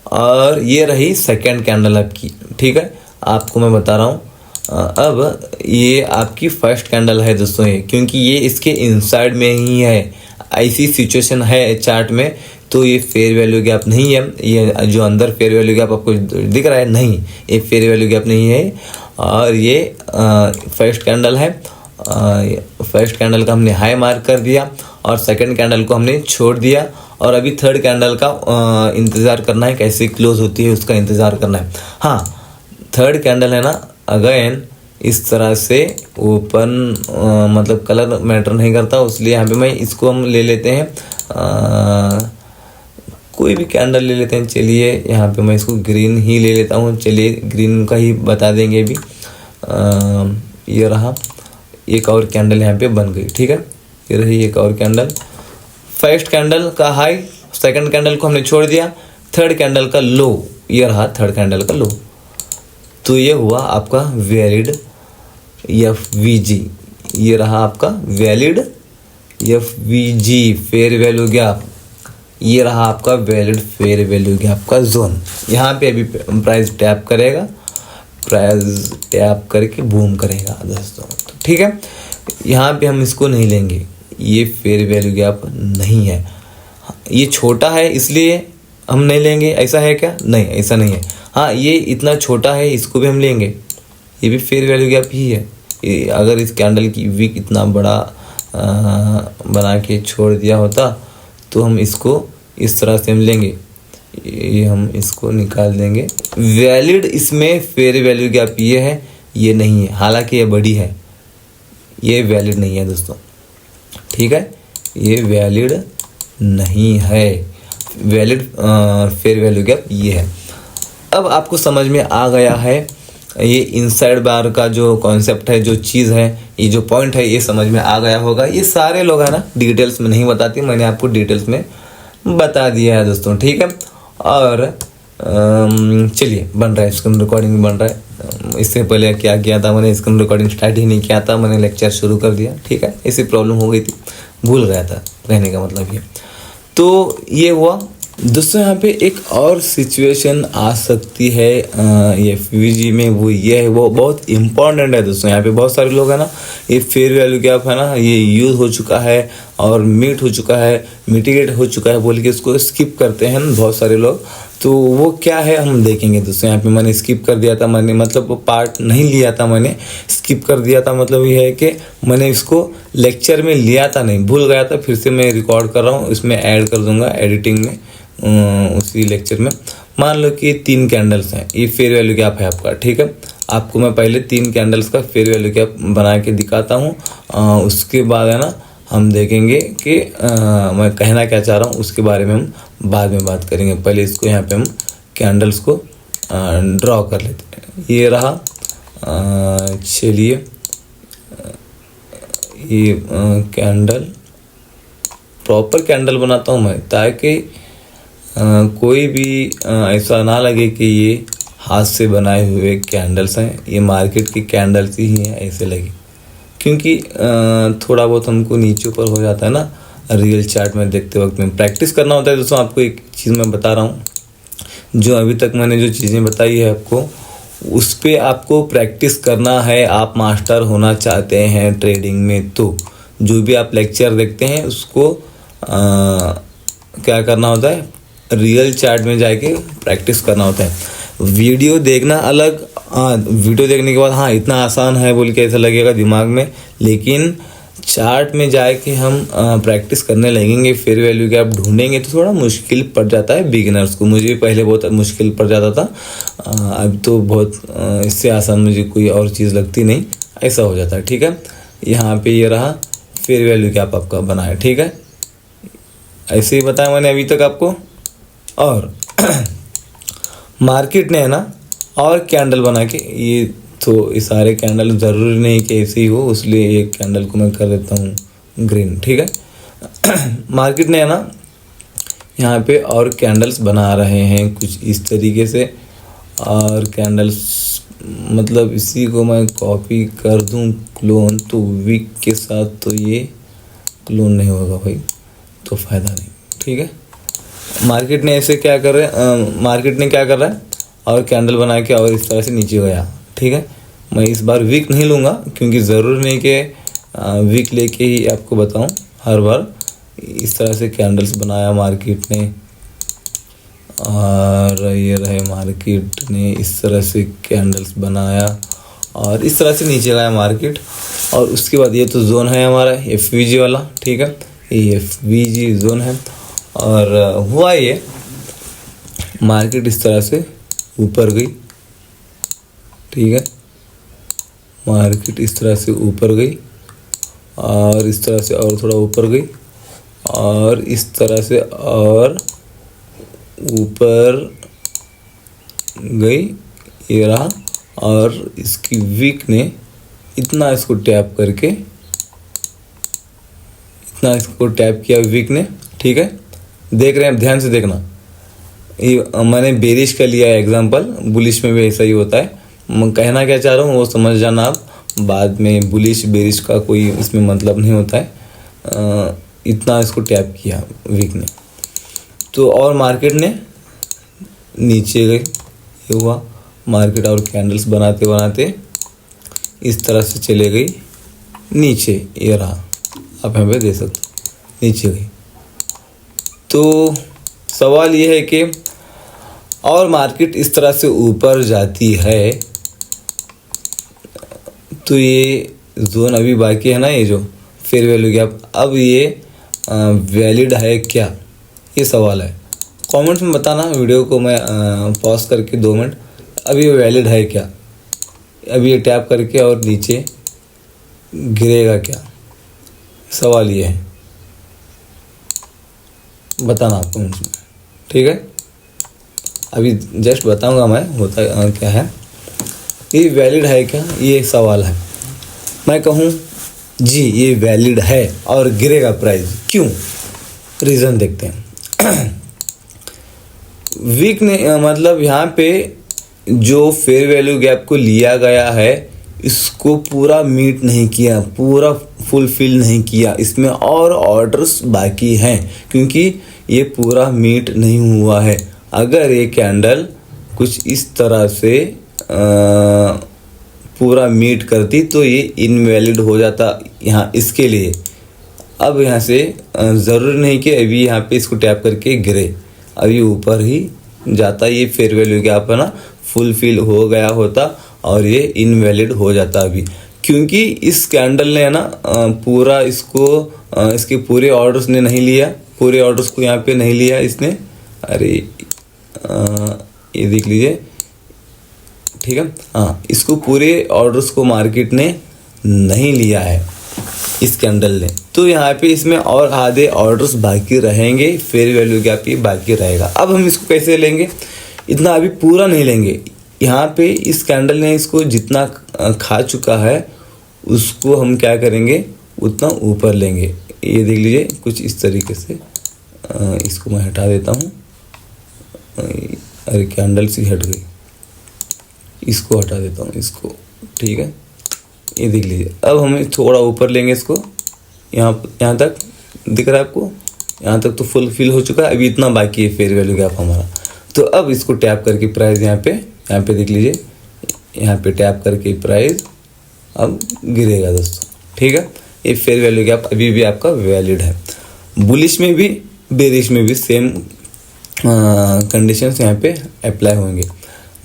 और ये रही सेकंड कैंडल आपकी, ठीक है, आपको मैं बता रहा हूँ। अब ये आपकी फर्स्ट कैंडल है दोस्तों ये, क्योंकि ये इसके इनसाइड में ही है, ऐसी सिचुएशन है चार्ट में, तो ये फेयर वैल्यू गैप नहीं है। ये जो अंदर फेयर वैल्यू गैप आपको दिख रहा है, नहीं, ये फेयर वैल्यू गैप नहीं है। और ये फर्स्ट कैंडल है, फर्स्ट कैंडल का हमने हाई मार्क कर दिया और सेकंड कैंडल को हमने छोड़ दिया, और अभी थर्ड कैंडल का इंतज़ार करना है, कैसे क्लोज होती है उसका इंतज़ार करना है। हाँ, थर्ड कैंडल है ना अगेन इस तरह से ओपन, मतलब कलर मैटर नहीं करता, इसलिए यहाँ पे मैं इसको हम ले लेते हैं, कोई भी कैंडल ले लेते हैं। चलिए यहाँ पे मैं इसको ग्रीन ही ले लेता हूँ, चलिए ग्रीन का ही बता देंगे अभी। ये रहा एक और कैंडल यहाँ पे बन गई, ठीक है, ये रही एक और कैंडल। फर्स्ट कैंडल का हाई, सेकंड कैंडल को हमने छोड़ दिया, थर्ड कैंडल का लो, ये रहा थर्ड कैंडल का लो। तो ये हुआ आपका वैलिड एफवीजी, ये रहा आपका valid FVG fair value gap, ये रहा आपका वैलिड फेयर वैल्यू गैप का जोन। यहाँ पे अभी प्राइस टैप करेगा, प्राइस टैप करके बूम करेगा दोस्तों, ठीक है। यहाँ पे हम इसको नहीं लेंगे, ये फेयर वैल्यू गैप नहीं है, ये छोटा है इसलिए हम नहीं लेंगे, ऐसा है क्या? नहीं, ऐसा नहीं है। हाँ, ये इतना छोटा है, इसको भी हम लेंगे, ये भी फेयर वैल्यू गैप ही है। अगर इस कैंडल की विक इतना बड़ा बना के छोड़ दिया होता तो हम इसको इस तरह से हम लेंगे, ये हम इसको निकाल देंगे। वैलिड इसमें फेयर वैल्यू गैप ये है, ये नहीं है, हालांकि ये बड़ी है, ये वैलिड नहीं है दोस्तों, ठीक है, ये वैलिड नहीं है। वैलिड फेयर वैल्यू गैप ये है। अब आपको समझ में आ गया है ये इनसाइड बार का जो कॉन्सेप्ट है, जो चीज़ है, ये जो पॉइंट है, ये समझ में आ गया होगा। ये सारे लोग है ना डिटेल्स में नहीं बताते, मैंने आपको डिटेल्स में बता दिया है दोस्तों, ठीक है। और चलिए बन रहा है, स्क्रीन रिकॉर्डिंग बन रहा है। इससे पहले क्या किया था मैंने, स्क्रीन रिकॉर्डिंग स्टार्ट ही नहीं किया था, मैंने लेक्चर शुरू कर दिया, ठीक है। ऐसी प्रॉब्लम हो गई थी, भूल गया था, कहने का मतलब ये। तो ये हुआ दोस्तों यहाँ पे एक और सिचुएशन आ सकती है ये FVG में, वो ये है, वो बहुत इम्पॉर्टेंट है दोस्तों। यहाँ पे बहुत सारे लोग हैं ना, ये फेयर वैल्यू गैप है ना, ये यूज हो चुका है और मीट हो चुका है, मिटिगेट हो चुका है बोल के इसको स्किप करते हैं ना बहुत सारे लोग। तो वो क्या है हम देखेंगे दोस्तों। यहाँ पे मैंने स्किप कर दिया था, मैंने मतलब वो पार्ट नहीं लिया था, मैंने स्किप कर दिया था। मतलब ये है कि मैंने इसको लेक्चर में लिया था, नहीं भूल गया था, फिर से मैं रिकॉर्ड कर रहा हूँ, इसमें ऐड कर दूंगा एडिटिंग में उसी लेक्चर में। मान लो कि 3 कैंडल्स हैं, ये फेयर वैल्यू गैप है आपका, ठीक है। आपको मैं पहले 3 कैंडल्स का फेयर वैल्यू गैप बना के दिखाता हूँ, उसके बाद है ना हम देखेंगे कि मैं कहना क्या चाह रहा हूँ, उसके बारे में हम बाद में बात करेंगे। पहले इसको यहाँ पे हम कैंडल्स को ड्रॉ कर लेते हैं। ये रहा, चलिए ये कैंडल, प्रॉपर कैंडल बनाता हूँ मैं, ताकि कोई भी ऐसा ना लगे कि ये हाथ से बनाए हुए कैंडल्स हैं, ये मार्केट की कैंडल्स ही हैं ऐसे लगे। क्योंकि थोड़ा बहुत हमको नीचे ऊपर हो जाता है ना रियल चार्ट में देखते वक्त, में प्रैक्टिस करना होता है दोस्तों। आपको एक चीज़ मैं बता रहा हूँ, जो अभी तक मैंने जो चीज़ें बताई है आपको, उस पर आपको प्रैक्टिस करना है। आप मास्टर होना चाहते हैं ट्रेडिंग में, तो जो भी आप लेक्चर देखते हैं उसको क्या करना होता है, रियल चार्ट में जाके प्रैक्टिस करना होता है। वीडियो देखना अलग, वीडियो देखने के बाद हाँ इतना आसान है बोल के ऐसा लगेगा दिमाग में, लेकिन चार्ट में जाके हम प्रैक्टिस करने लगेंगे, फेयर वैल्यू गैप ढूंढेंगे तो थोड़ा मुश्किल पड़ जाता है बिगिनर्स को। मुझे भी पहले बहुत मुश्किल पड़ जाता था, अब तो बहुत इससे आसान मुझे कोई और चीज़ लगती नहीं, ऐसा हो जाता है, ठीक है। यहाँ पे ये रहा फेयर वैल्यू गैप आपका बना है, ठीक है। ऐसे ही बताया मैंने अभी तक आपको। और मार्केट ने है ना और कैंडल बना के, ये तो ये सारे कैंडल ज़रूरी नहीं कि ऐसे ही हो, इसलिए एक कैंडल को मैं कर देता हूँ ग्रीन, ठीक है। मार्केट ने है ना यहाँ पे और कैंडल्स बना रहे हैं कुछ इस तरीके से, और कैंडल्स मतलब इसी को मैं कॉपी कर दूँ क्लोन, तो वीक के साथ तो ये क्लोन नहीं होगा भाई, तो फ़ायदा नहीं, ठीक है। मार्केट ने ऐसे क्या कर रहे हैं, मार्केट ने क्या कर रहा है और कैंडल बना के और इस तरह से नीचे गया, ठीक है। मैं इस बार वीक नहीं लूँगा, क्योंकि ज़रूर नहीं कि वीक लेके ही आपको बताऊं हर बार। इस तरह से कैंडल्स बनाया मार्केट ने, और ये रहे मार्केट ने इस तरह से कैंडल्स बनाया और इस तरह से नीचे गया मार्केट। और उसके बाद ये तो जोन है हमारा FVG वाला, ठीक है, ये FVG जोन है। और हुआ ये मार्केट इस तरह से ऊपर गई, ठीक है, मार्केट इस तरह से ऊपर गई और इस तरह से और थोड़ा ऊपर गई और इस तरह से और ऊपर गई, ये रहा। और इसकी वीक ने इतना इसको टैप करके, इतना इसको टैप किया वीक ने, ठीक है। देख रहे हैं, ध्यान से देखना, ये मैंने बेरिश का लिया है एग्जांपल, बुलिश में भी ऐसा ही होता है। मैं कहना क्या चाह रहा हूँ वो समझ जाना आप, बाद में बुलिश बेरिश का कोई इसमें मतलब नहीं होता है। इतना इसको टैप किया वीक ने, तो और मार्केट ने नीचे गई, ये हुआ मार्केट, और कैंडल्स बनाते बनाते इस तरह से चले गई नीचे, ये रहा, आप यहाँ पे देख सकते नीचे गई। तो सवाल ये है कि और मार्केट इस तरह से ऊपर जाती है, तो ये जोन अभी बाकी है ना, ये जो फेयर वैल्यू गैप, अब ये वैलिड है क्या, ये सवाल है। कमेंट्स में बताना, वीडियो को मैं पॉज करके 2 मिनट, अभी ये वैलिड है क्या, अभी ये टैप करके और नीचे गिरेगा क्या, सवाल ये है, बताना आप कमेंट्स में, ठीक है। अभी जस्ट बताऊंगा मैं होता क्या है, ये वैलिड है क्या, ये सवाल है। मैं कहूँ जी ये वैलिड है और गिरेगा प्राइस, क्यों, रीज़न देखते हैं। वीक ने मतलब यहाँ पे जो फेयर वैल्यू गैप को लिया गया है, इसको पूरा मीट नहीं किया, पूरा फुलफिल नहीं किया, इसमें और ऑर्डर्स बाकी हैं क्योंकि ये पूरा मीट नहीं हुआ है। अगर ये कैंडल कुछ इस तरह से पूरा मीट करती तो ये इनवैलिड हो जाता यहाँ इसके लिए। अब यहाँ से ज़रूरी नहीं कि अभी यहाँ पे इसको टैप करके गिरे, अभी ऊपर ही जाता, ये फेयर वैल्यू गैप है ना फुलफिल हो गया होता और ये इनवैलिड हो जाता अभी, क्योंकि इस कैंडल ने है ना पूरा इसको इसके पूरे ऑर्डर्स ने नहीं लिया, पूरे ऑर्डर्स को यहाँ पे नहीं लिया इसने। अरे ये देख लीजिए, ठीक है, हाँ इसको पूरे ऑर्डर्स को मार्केट ने नहीं लिया है इस कैंडल ने, तो यहाँ पे इसमें और आधे ऑर्डर्स बाकी रहेंगे, फेयर वैल्यू गैप ये बाकी रहेगा। अब हम इसको कैसे लेंगे, इतना अभी पूरा नहीं लेंगे, यहाँ पे इस कैंडल ने इसको जितना खा चुका है उसको हम क्या करेंगे उतना ऊपर लेंगे। ये देख लीजिए कुछ इस तरीके से, इसको मैं हटा देता हूँ, अरे कैंडल सी हट गई, इसको हटा देता हूँ इसको, ठीक है। ये देख लीजिए, अब हमें थोड़ा ऊपर लेंगे इसको, यहाँ तक दिख रहा है आपको, यहाँ तक तो फुलफिल हो चुका है, अभी इतना बाकी है फेयर वैल्यू गैप हमारा। तो अब इसको टैप करके प्राइस यहाँ पे देख लीजिए, यहाँ पे टैप करके प्राइस अब गिरेगा दोस्तों, ठीक है। ये फेयर वैल्यू गैप अभी भी आपका वैलिड है। बुलिश में भी बेरिश में भी सेम कंडीशंस यहाँ पे अप्लाई होंगे।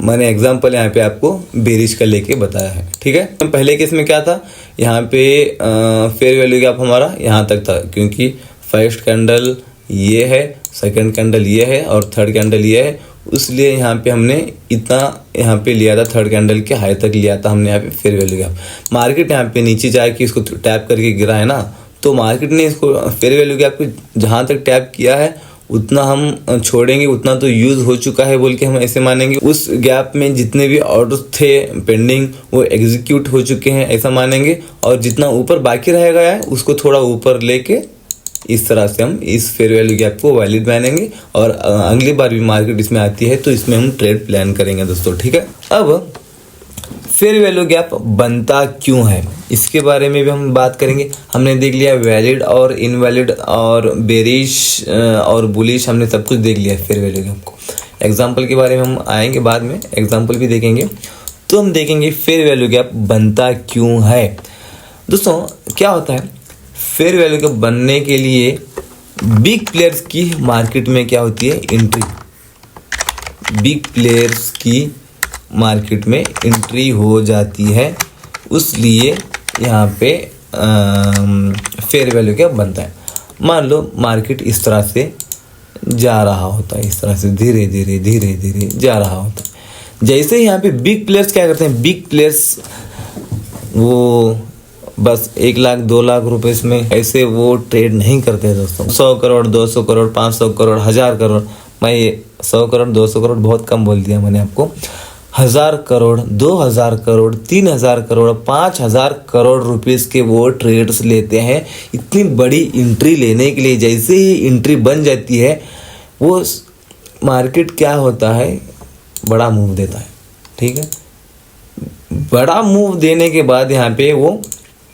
मैंने एग्जांपल यहाँ पे आपको बेरिश का लेके बताया है, ठीक है। पहले केस में क्या था, यहाँ पे फेयर वैल्यू गैप हमारा यहाँ तक था क्योंकि फर्स्ट कैंडल ये है, सेकंड कैंडल ये है और थर्ड कैंडल ये है, इसलिए यहाँ पे हमने इतना यहाँ पे लिया था, थर्ड कैंडल के हाई तक लिया था हमने यहाँ पे फेयर वैल्यू गैप। मार्केट यहाँ पे नीचे जाके इसको टैप करके गिरा है ना, तो मार्केट ने इसको फेयर वैल्यू गैप को जहाँ तक टैप किया है उतना हम छोड़ेंगे, उतना तो यूज़ हो चुका है बोल के हम ऐसे मानेंगे। उस गैप में जितने भी ऑर्डर्स थे पेंडिंग वो एग्जीक्यूट हो चुके हैं ऐसा मानेंगे, और जितना ऊपर बाकी रह गया है उसको थोड़ा ऊपर लेके इस तरह से हम इस फेयर वैल्यू गैप को वैलिड मानेंगे, और अगली बार भी मार्केट इसमें आती है तो इसमें हम ट्रेड प्लान करेंगे दोस्तों, ठीक है। अब फेयर वैल्यू गैप बनता क्यों है इसके बारे में भी हम बात करेंगे। हमने देख लिया वैलिड और इनवैलिड और बेरिश और बुलिश, हमने सब कुछ देख लिया फेयर वैल्यू गैप को। एग्जांपल के बारे में हम आएंगे बाद में, एग्जांपल भी देखेंगे। तो हम देखेंगे फेयर वैल्यू गैप बनता क्यों है। दोस्तों क्या होता है, फेयर वैल्यू गैप बनने के लिए बिग प्लेयर्स की मार्केट में क्या होती है, एंट्री। बिग प्लेयर्स की मार्केट में एंट्री हो जाती है, उसलिए यहाँ पे फेयर वैल्यू गैप बनता है। मान लो मार्केट इस तरह से जा रहा होता है, इस तरह से धीरे धीरे धीरे धीरे जा रहा होता है। जैसे ही यहाँ पे बिग प्लेयर्स क्या करते हैं, बिग प्लेयर्स वो बस 1 लाख 2 लाख रुपए इसमें ऐसे वो ट्रेड नहीं करते दोस्तों। 100 करोड़ 200 करोड़ 500 करोड़ 1000 करोड़, मैं ये 100 करोड़ 200 करोड़ बहुत कम बोल दिया मैंने आपको, 1000 करोड़ 2000 करोड़ 3000 करोड़ 5000 करोड़ रुपीस के वो ट्रेड्स लेते हैं। इतनी बड़ी एंट्री लेने के लिए जैसे ही एंट्री बन जाती है वो मार्केट क्या होता है, बड़ा मूव देता है, ठीक है। बड़ा मूव देने के बाद यहाँ पे वो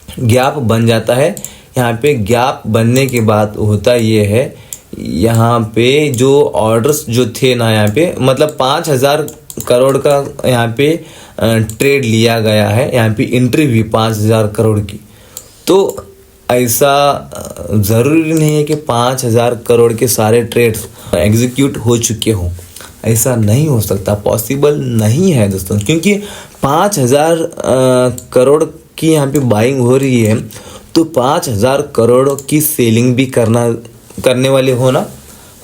गैप बन जाता है। यहाँ पे गैप बनने के बाद होता ये है, यहाँ पे जो ऑर्डर्स जो थे ना, यहाँ पे मतलब 5000 करोड़ का यहाँ पे ट्रेड लिया गया है, यहाँ पे एंट्री भी 5000 करोड़ की। तो ऐसा ज़रूरी नहीं है कि 5000 करोड़ के सारे ट्रेड्स एग्जीक्यूट हो चुके हों, ऐसा नहीं हो सकता, पॉसिबल नहीं है दोस्तों, क्योंकि 5000 करोड़ की यहाँ पे बाइंग हो रही है तो 5000 करोड़ की सेलिंग भी करने वाले होना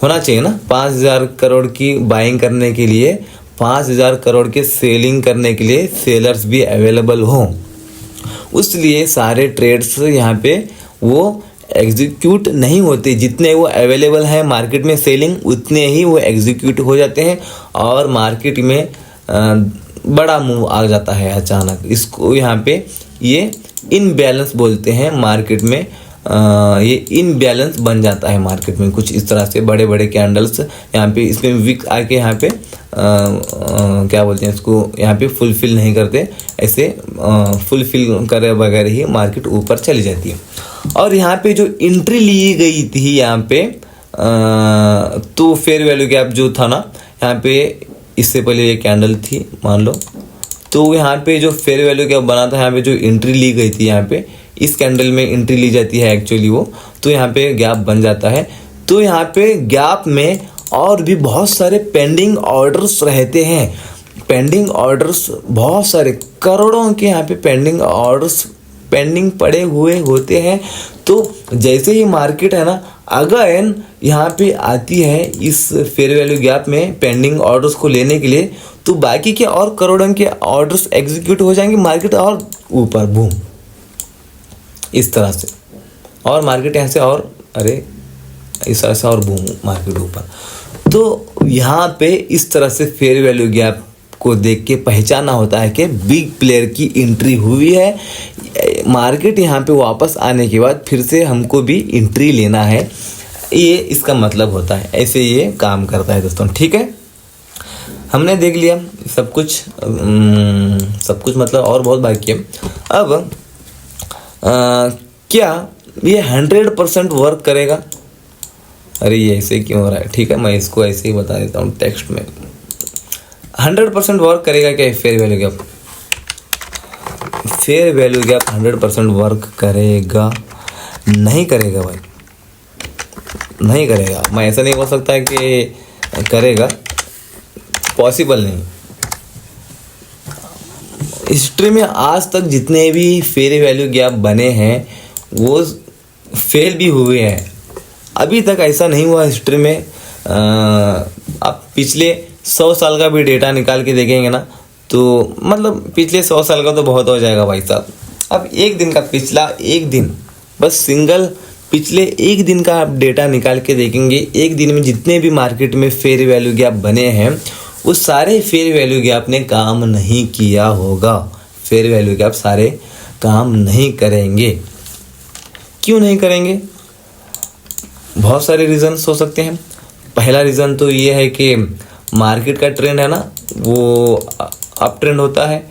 चाहिए ना। 5000 करोड़ की बाइंग करने के लिए 5000 करोड़ के सेलिंग करने के लिए सेलर्स भी अवेलेबल हों, उसलिए सारे ट्रेड्स यहाँ पे वो एग्जीक्यूट नहीं होते। जितने वो अवेलेबल हैं मार्केट में सेलिंग, उतने ही वो एग्जीक्यूट हो जाते हैं और मार्केट में बड़ा मूव आ जाता है अचानक। इसको यहाँ पे ये इनबैलेंस बोलते हैं मार्केट में। ये इनबैलेंस बन जाता है मार्केट में। कुछ इस तरह से बड़े बड़े कैंडल्स यहाँ पे इसमें विक आके यहाँ पे क्या बोलते हैं इसको, यहाँ पे फुलफिल नहीं करते, ऐसे फुलफिल करे बगैर ही मार्केट ऊपर चली जाती है। और यहाँ पे जो एंट्री ली गई थी यहाँ पे तो फेयर वैल्यू गैप जो था ना यहाँ पे, इससे पहले ये कैंडल थी मान लो, तो यहाँ पे जो फेयर वैल्यू गैप बना था, यहाँ पे जो एंट्री ली गई थी, यहाँ पे इस कैंडल में एंट्री ली जाती है एक्चुअली वो, तो यहाँ पे गैप बन जाता है। तो यहाँ पे गैप में और भी बहुत सारे पेंडिंग ऑर्डर्स रहते हैं। पेंडिंग ऑर्डर्स बहुत सारे, करोड़ों के यहाँ पे पेंडिंग ऑर्डर्स पेंडिंग पड़े हुए होते हैं। तो जैसे ही मार्केट है ना अगर यहाँ पे आती है इस फेयर वैल्यू गैप में पेंडिंग ऑर्डर्स को लेने के लिए, तो बाकी के और करोड़ों के ऑर्डर्स एग्जीक्यूट हो जाएंगे, मार्केट और ऊपर बूम इस तरह से, और मार्केट यहाँ से और अरे इस तरह से और बूम मार्केट ऊपर। तो यहाँ पे इस तरह से फेयर वैल्यू गैप को देख के पहचाना होता है कि बिग प्लेयर की एंट्री हुई है। मार्केट यहाँ पे वापस आने के बाद फिर से हमको भी एंट्री लेना है, ये इसका मतलब होता है। ऐसे ये काम करता है दोस्तों, ठीक है। हमने देख लिया सब कुछ मतलब और बहुत बाकी है। अब क्या ये 100% वर्क करेगा? अरे ये ऐसे क्यों हो रहा है? ठीक है, मैं इसको ऐसे ही बता देता हूँ टेक्स्ट में। 100% वर्क करेगा क्या fair value gap? Fair value gap 100% work करेगा? नहीं करेगा भाई, नहीं करेगा। मैं ऐसा नहीं बोल सकता है कि करेगा, पॉसिबल नहीं। हिस्ट्री में आज तक जितने भी फेयर वैल्यू गैप बने हैं वो फेल भी हुए हैं। अभी तक ऐसा नहीं हुआ हिस्ट्री में। आप पिछले 100 साल का भी डेटा निकाल के देखेंगे ना, तो मतलब पिछले 100 साल का तो बहुत हो जाएगा भाई साहब। अब एक दिन का, पिछला एक दिन, बस सिंगल पिछले एक दिन का आप डेटा निकाल के देखेंगे, एक दिन में जितने भी मार्केट में फेयर वैल्यू गैप बने हैं वो सारे फेयर वैल्यू गैप ने काम नहीं किया होगा। फेयर वैल्यू गैप सारे काम नहीं करेंगे। क्यों नहीं करेंगे? बहुत सारे रीजंस हो सकते हैं। पहला रीज़न तो ये है कि मार्केट का ट्रेंड है ना वो अप ट्रेंड होता है।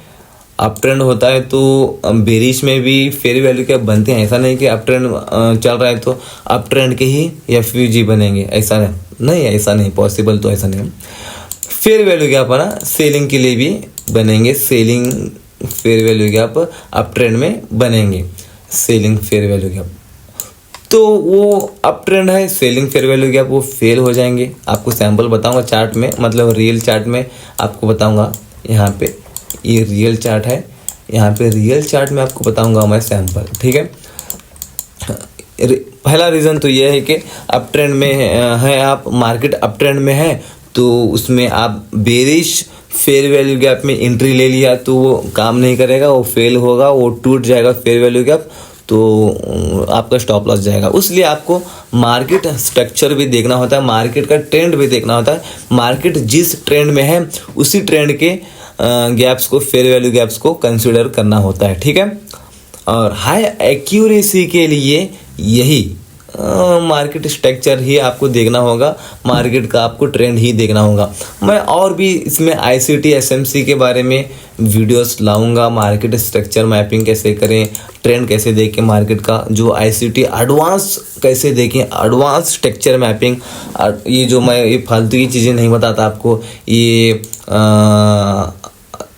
अप ट्रेंड होता है तो बेरिश में भी फेयर वैल्यू गैप बनते हैं। ऐसा नहीं कि अप ट्रेंड चल रहा है तो अप ट्रेंड के ही एफयूजी बनेंगे, ऐसा नहीं, ऐसा नहीं पॉसिबल। तो ऐसा नहीं, फेयर वैल्यू गैप है ना सेलिंग के लिए भी बनेंगे। Selling fair value gap up trend में बनेंगे, सेलिंग फेयर वैल्यू गैप। तो वो अप ट्रेंड है, सेलिंग फेयर वैल्यू गैप वो फेल हो जाएंगे। आपको सैंपल बताऊंगा चार्ट में, मतलब रियल चार्ट में आपको बताऊंगा। यहाँ पे ये रियल चार्ट है, यहाँ पे रियल चार्ट में आपको बताऊंगा मैं सैंपल, ठीक है। पहला रीज़न तो ये है कि अप ट्रेंड में है आप, मार्केट अप ट्रेंड में है तो उसमें आप बेरिश फेयर वैल्यू गैप में एंट्री ले लिया तो वो काम नहीं करेगा, वो फेल होगा, वो टूट जाएगा फेयर वैल्यू गैप, तो आपका स्टॉप लॉस जाएगा। उसलिए आपको मार्केट स्ट्रक्चर भी देखना होता है, मार्केट का ट्रेंड भी देखना होता है। मार्केट जिस ट्रेंड में है उसी ट्रेंड के गैप्स को, फेयर वैल्यू गैप्स को कंसीडर करना होता है, ठीक है। और हाई एक्यूरेसी के लिए यही मार्केट स्ट्रक्चर ही आपको देखना होगा, मार्केट का आपको ट्रेंड ही देखना होगा। मैं और भी इसमें ICT SMC के बारे में वीडियोस लाऊंगा, मार्केट स्ट्रक्चर मैपिंग कैसे करें, ट्रेंड कैसे देखें मार्केट का, जो ICT एडवांस कैसे देखें, एडवांस स्ट्रक्चर मैपिंग। ये जो मैं ये फालतू की चीज़ें नहीं बताता आपको, ये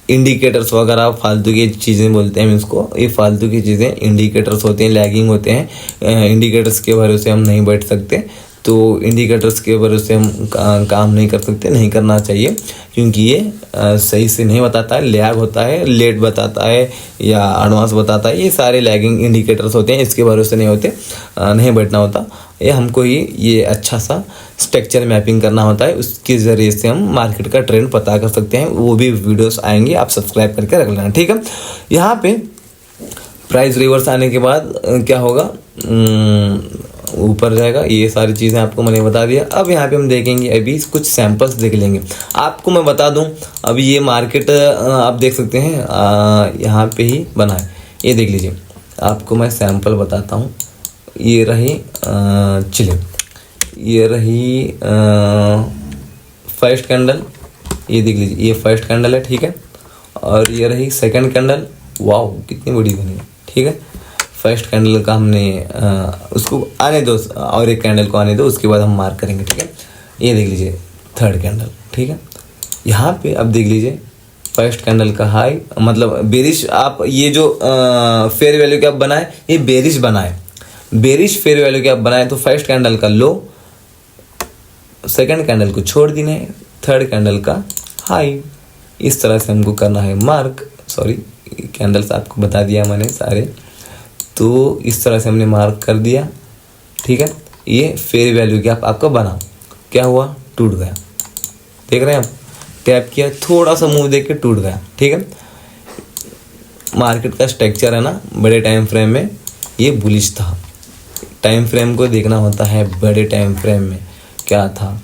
इंडिकेटर्स वगैरह फालतू की चीज़ें बोलते हैं इसको, ये फालतू की चीज़ें इंडिकेटर्स होते हैं, लैगिंग होते हैं। इंडिकेटर्स के भरोसे हम नहीं बैठ सकते, तो इंडिकेटर्स के भरोसे हम काम नहीं कर सकते, नहीं करना चाहिए, क्योंकि ये सही से नहीं बताता है, लैग होता है, लेट बताता है या एडवांस बताता है। ये सारे लैगिंग इंडिकेटर्स होते हैं, इसके भरोसे नहीं होते, नहीं बैठना होता। ये हमको ही ये अच्छा सा स्ट्रक्चर मैपिंग करना होता है, उसके ज़रिए से हम मार्केट का ट्रेंड पता कर सकते हैं। वो भी वीडियोस आएंगे, आप सब्सक्राइब करके रख लेना, ठीक है। यहाँ पे प्राइस रिवर्स आने के बाद क्या होगा, ऊपर जाएगा। ये सारी चीज़ें आपको मैंने बता दिया। अब यहाँ पे हम देखेंगे, अभी कुछ सैंपल्स देख लेंगे। आपको मैं बता दूँ, अभी ये मार्केट आप देख सकते हैं यहाँ पे ही बना है, ये देख लीजिए। आपको मैं सैंपल बताता हूँ, ये रही चलिए, ये रही फर्स्ट कैंडल, ये देख लीजिए, ये फर्स्ट कैंडल है, ठीक है। और ये रही सेकंड कैंडल, वाओ कितनी बड़ी बनी है, ठीक है। फर्स्ट कैंडल का हमने उसको आने दो और एक कैंडल को आने दो, उसके बाद हम मार्क करेंगे, ठीक है। ये देख लीजिए थर्ड कैंडल, ठीक है। यहाँ पे अब देख लीजिए फर्स्ट कैंडल का हाई, मतलब बेरिश, आप ये जो फेयर वैल्यू गैप बनाए ये बेरिश बनाए, बेरिश फेयर वैल्यू गैप बनाए तो फर्स्ट कैंडल का लो, सेकंड कैंडल को छोड़ देना है, थर्ड कैंडल का हाई। इस तरह से हमको करना है मार्क, सॉरी कैंडल्स आपको बता दिया मैंने सारे, तो इस तरह से हमने मार्क कर दिया, ठीक है। ये फेयर वैल्यू गैप आपका बना, क्या हुआ, टूट गया, देख रहे हैं आप, टैप किया, थोड़ा सा मूव देके टूट गया, ठीक है। मार्केट का स्ट्रक्चर है ना, बड़े टाइम फ्रेम में ये बुलिश था, टाइम फ्रेम को देखना होता है, बड़े टाइम फ्रेम में क्या था,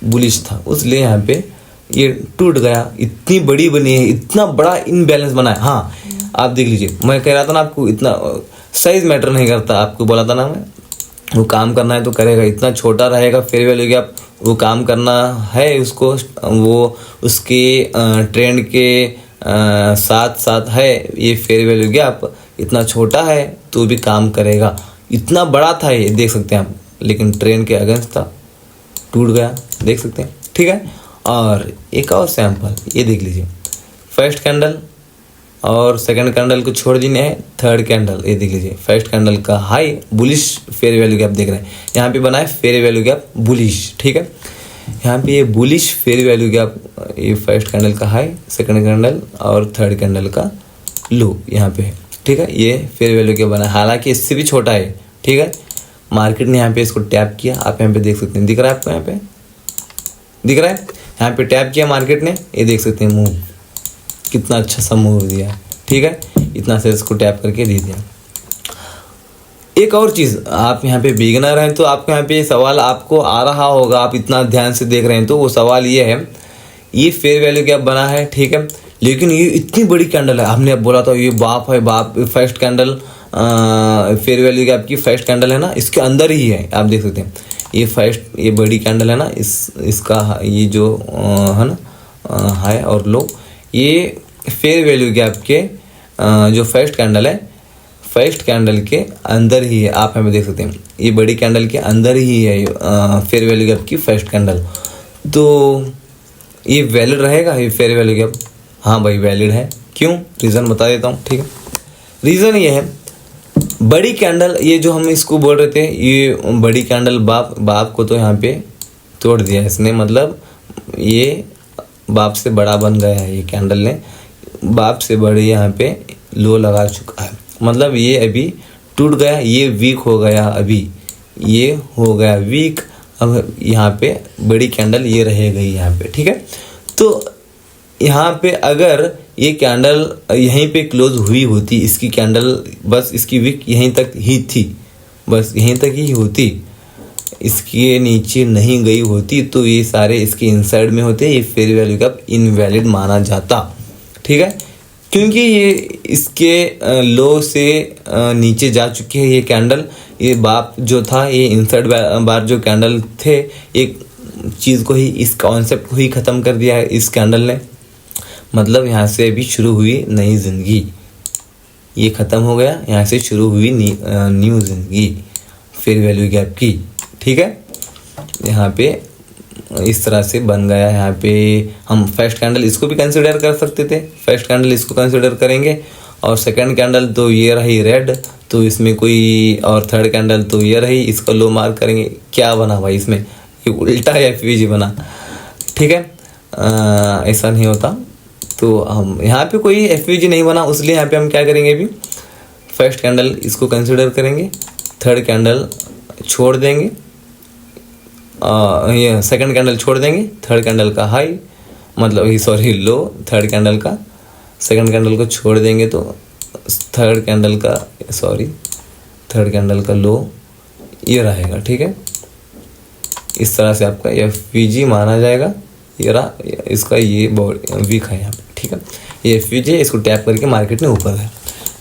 बुलिश था, उसलिए यहाँ पे ये टूट गया। इतनी बड़ी बनी है, इतना बड़ा इनबैलेंस बना है। हाँ आप देख लीजिए, मैं कह रहा था ना आपको, इतना साइज मैटर नहीं करता, आपको बोला था ना मैं, वो काम करना है तो करेगा, इतना छोटा रहेगा फेयर वैल्यू गैप, वो काम करना है उसको, वो उसके ट्रेंड के साथ साथ है ये फेयर वैल्यू गैप, इतना छोटा है तो भी काम करेगा। इतना बड़ा था ये, देख सकते हैं आप, लेकिन ट्रेंड के अगेंस्ट था, टूट गया, देख सकते हैं, ठीक है। और एक और सैंपल ये देख लीजिए, फर्स्ट कैंडल और सेकंड कैंडल को छोड़ देने हैं, थर्ड कैंडल, ये देख लीजिए फर्स्ट कैंडल का high, bullish fair value gap देख रहे हैं, यहाँ पे बना है फेयर वैल्यू गैप बुलिश, ठीक है। यहाँ पे ये बुलिश फेयर वैल्यू गैप, ये फर्स्ट कैंडल का हाई, सेकंड कैंडल और थर्ड कैंडल का लो यहाँ पे है, ठीक है। ये फेयर वैल्यू गैप बना है, हालांकि इससे भी छोटा है, ठीक है। मार्केट ने यहाँ पे इसको टैप किया, आप यहाँ पे देख सकते हैं, दिख रहा है आपको, यहाँ पे दिख रहा है, यहाँ पे टैप किया मार्केट ने, ये देख सकते हैं मूव, कितना अच्छा सा मूव दिया, ठीक है। इतना से इसको टैप करके दे दिया। एक और चीज़, आप यहाँ पे बिगिनर हैं तो आपको यहाँ पे सवाल आपको आ रहा होगा, आप इतना ध्यान से देख रहे हैं, तो वो सवाल ये है, ये फेयर वैल्यू गैप बना है, ठीक है, लेकिन ये इतनी बड़ी कैंडल है, हमने अब बोला था ये बाप है बाप, first candle fair value gap की फर्स्ट कैंडल है ना, इसके अंदर ही है, आप देख सकते हैं, ये फर्स्ट, ये बड़ी कैंडल है ना, इसका ये जो है ना हाई और लो, ये फेयर वैल्यू गैप के जो फर्स्ट कैंडल है, फर्स्ट कैंडल के अंदर ही है, आप हमें देख सकते हैं, ये बड़ी कैंडल के अंदर ही है फेयर वैल्यू गैप की फर्स्ट कैंडल, तो ये वैलिड रहेगा ये फेयर वैल्यू गैप। हाँ भाई वैलिड है, क्यों, रीज़न बता देता हूँ, ठीक है। रीज़न ये है, बड़ी कैंडल, ये जो हम इसको बोल रहे थे, ये बड़ी कैंडल बाप को तो यहाँ पे तोड़ दिया इसने, मतलब ये बाप से बड़ा बन गया है, ये कैंडल ने बाप से बड़े यहाँ पे लो लगा चुका है, मतलब ये अभी टूट गया, ये वीक हो गया, अभी ये हो गया वीक, अब यहाँ पे बड़ी कैंडल ये रह गई यहाँ पे, ठीक है। तो यहाँ पे अगर ये कैंडल यहीं पे क्लोज हुई होती, इसकी कैंडल बस इसकी विक यहीं तक ही थी, बस यहीं तक ही होती, इसके नीचे नहीं गई होती, तो ये सारे इसके इनसाइड में होते, ये फेयर वैल्यू गैप इनवैलिड माना जाता, ठीक है, क्योंकि ये इसके लो से नीचे जा चुकी है ये कैंडल, ये बाप जो था, ये इनसाइड बार जो कैंडल थे, एक चीज़ को ही, इस कॉन्सेप्ट को ही ख़त्म कर दिया है इस कैंडल ने, मतलब यहाँ से अभी शुरू हुई नई ज़िंदगी, ये ख़त्म हो गया, यहाँ से शुरू हुई न्यू ज़िंदगी फेयर वैल्यू गैप की, ठीक है। यहाँ पे इस तरह से बन गया, यहाँ पे हम फर्स्ट कैंडल इसको भी कंसिडर कर सकते थे, फर्स्ट कैंडल इसको कंसिडर करेंगे, और सेकंड कैंडल तो ये रही रेड, तो इसमें कोई, और थर्ड कैंडल तो ये रही, इसको लो मार्क करेंगे, क्या बना भाई इसमें, ये उल्टा एफवीजी बना, ठीक है। ऐसा नहीं होता, तो हम यहाँ पे कोई एफवीजी नहीं बना, इसलिए यहाँ पे हम क्या करेंगे, अभी फर्स्ट कैंडल इसको कंसिडर करेंगे, थर्ड कैंडल छोड़ देंगे, ये सेकंड कैंडल छोड़ देंगे, थर्ड कैंडल का हाई, मतलब सॉरी लो, थर्ड कैंडल का, सेकंड कैंडल को छोड़ देंगे, तो थर्ड कैंडल का लो ये रहेगा, ठीक है। इस तरह से आपका एफवीजी माना जाएगा, ये रहा इसका, ये वीक है यहाँ पे, ठीक है, ये एफवीजी, इसको टैप करके मार्केट ने ऊपर है,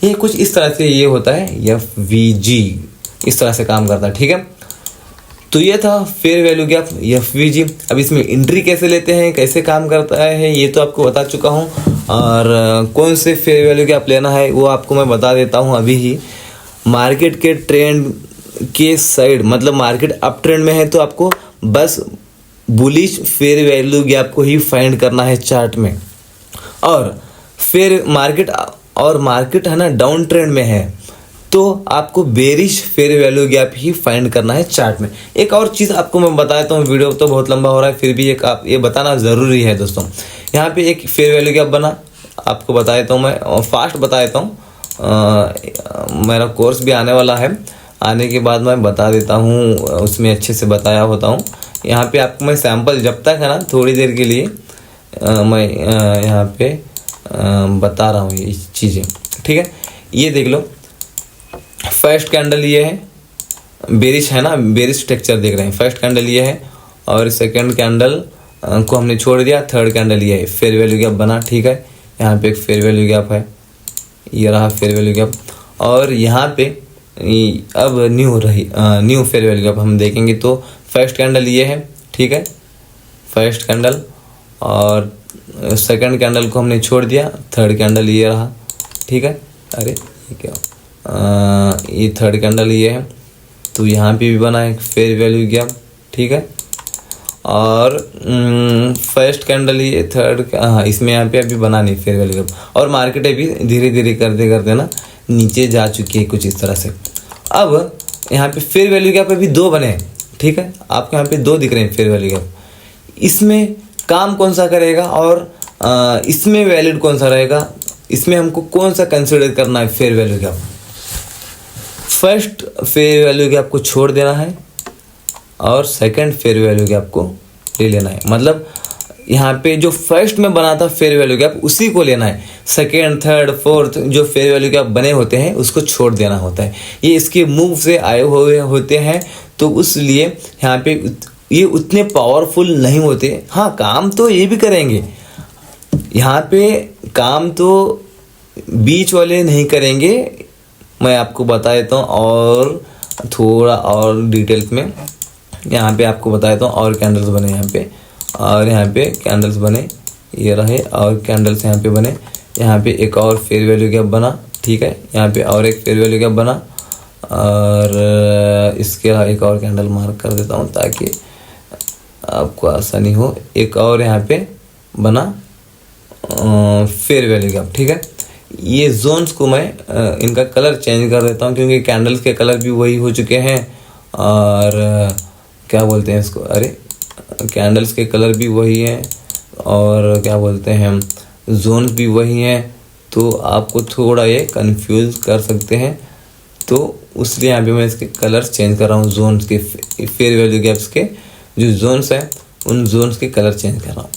ये कुछ इस तरह से ये होता है एफवीजी, इस तरह से काम करता है। ठीक है, तो ये था फेयर वैल्यू गैप एफवीजी। अब इसमें एंट्री कैसे लेते हैं, कैसे काम करता है, ये तो आपको बता चुका हूँ। और कौन से फेयर वैल्यू गैप लेना है वो आपको मैं बता देता हूँ अभी ही। मार्केट के ट्रेंड के साइड, मतलब मार्केट अप ट्रेंड में है तो आपको बस बुलिश फेयर वैल्यू गैप को ही फाइंड करना है चार्ट में। और फिर मार्केट है ना डाउन ट्रेंड में है तो आपको बेरिश फेयर वैल्यू गैप ही फाइंड करना है चार्ट में। एक और चीज़ आपको मैं बताता हूँ, वीडियो तो बहुत लंबा हो रहा है फिर भी ये बताना ज़रूरी है दोस्तों। यहाँ पे एक फेयर वैल्यू गैप बना, आपको बता देता हूँ, मैं फास्ट बता देता हूँ। मेरा कोर्स भी आने वाला है, आने के बाद मैं बता देता हूँ, उसमें अच्छे से बताया होता हूँ। यहाँ पे आपको मैं सैंपल जब तक है ना थोड़ी देर के लिए मैं यहाँ पे बता रहा हूँ ये चीज़ें। ठीक है, ये देख लो, फर्स्ट कैंडल ये है, बेरिश है ना, बेरिश स्ट्रक्चर देख रहे हैं। फर्स्ट कैंडल ये है और सेकंड कैंडल को हमने छोड़ दिया, थर्ड कैंडल ये है, फेयर वैल्यू गैप बना। ठीक है, यहाँ पे एक फेयर वैल्यू गैप है, ये रहा फेयर वैल्यू गैप। और यहाँ पे अब न्यू फेयर वैल्यू गैप हम देखेंगे तो फर्स्ट कैंडल ये है। ठीक है, फर्स्ट कैंडल और सेकंड कैंडल को हमने छोड़ दिया, थर्ड कैंडल ये रहा। ठीक है, अरे ये क्या, ये थर्ड कैंडल ये है तो यहाँ पे भी बना एक फेयर वैल्यू गैप। ठीक है, और फर्स्ट कैंडल ये, थर्ड, हाँ इसमें यहाँ पे अभी बना नहीं फेयर वैल्यू गैप। और मार्केट अभी धीरे धीरे करते करते ना नीचे जा चुकी है कुछ इस तरह से। अब यहाँ पे फेयर वैल्यू गैप अभी 2 बने हैं। ठीक है, आपको यहाँ पे 2 दिख रहे हैं फेयर वैल्यू गैप। इसमें काम कौन सा करेगा और इसमें वैलिड कौन सा रहेगा, इसमें हमको कौन सा कंसिडर करना है fair value gap. First fair value gap को छोड़ देना है और सेकंड फेयर वैल्यू गैप को ले लेना है। मतलब यहाँ पे जो फर्स्ट में बना था फेयर वैल्यू गैप उसी को लेना है, सेकंड, थर्ड, फोर्थ जो फेयर वैल्यू गैप बने होते हैं उसको छोड़ देना होता है। ये इसके मूव से आए हुए होते हैं तो उसलिए यहाँ पे ये उतने पावरफुल नहीं होते। हाँ, काम तो ये भी करेंगे, यहाँ पे काम तो बीच वाले नहीं करेंगे, मैं आपको बता देता हूँ और थोड़ा और डिटेल्स में यहाँ पे आपको बता देता हूँ। और कैंडल्स बने यहाँ पे, और यहाँ पे कैंडल्स बने, ये रहे, और कैंडल्स यहाँ पे बने। यहाँ पे एक और फेयर वैल्यू गैप बना। ठीक है, यहाँ पे और एक फेयर वैल्यू गैप बना और इसके एक और कैंडल मार्क कर देता हूँ ताकि आपको आसानी हो। एक और यहाँ पे बना फेयर वैल्यू गैप। ठीक है, ये जोन्स को मैं इनका कलर चेंज कर देता हूँ क्योंकि कैंडल्स के कलर भी वही हो चुके हैं और क्या बोलते हैं इसको, अरे कैंडल्स के कलर भी वही हैं और क्या बोलते हैं जोन्स भी वही हैं, तो आपको थोड़ा ये कंफ्यूज कर सकते हैं। तो उसलिए यहाँ पे मैं इसके कलर्स चेंज कर रहा हूँ, जोन्स के फेयर वैल्यू गैप्स के जो जोन्स हैं उन जोन्स के कलर चेंज कर रहा हूँ।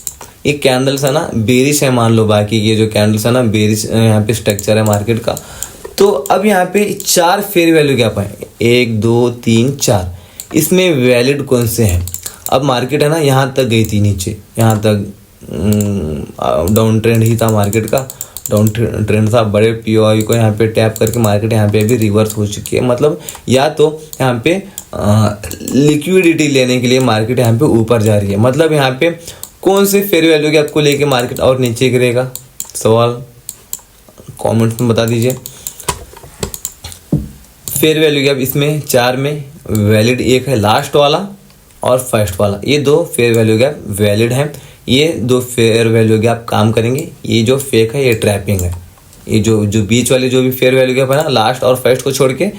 ये कैंडल्स है ना बेरिश है, मान लो बाकी ये जो कैंडल्स है ना बेरिश यहाँ पे स्ट्रक्चर है मार्केट का। तो अब यहाँ पे 4 फेयर वैल्यू गैप हैं, 1 2 3 4। इसमें वैलिड कौन से हैं? अब मार्केट है ना यहाँ तक गई थी, नीचे यहाँ तक डाउन ट्रेंड ही था मार्केट का, डाउन ट्रेंड था। बड़े पीओआई को यहाँ पे टैप करके मार्केट यहाँ पे भी रिवर्स हो चुकी है। मतलब या तो यहाँ पे लिक्विडिटी लेने के लिए मार्केट यहाँ पे ऊपर जा रही है। मतलब यहाँ पे कौन से फेयर वैल्यू गैप को लेके मार्केट और नीचे गिरेगा, सवाल कमेंट्स में बता दीजिए। फेयर वैल्यू गैप इसमें 4 में वैलिड एक है, लास्ट वाला और फर्स्ट वाला, ये 2 फेयर वैल्यू गैप वैलिड हैं। ये 2 फेयर वैल्यू गैप काम करेंगे। ये जो फेक है ये ट्रैपिंग है। ये जो बीच वाले जो भी फेयर वैल्यू गैप है ना, लास्ट और फर्स्ट को छोड़ के,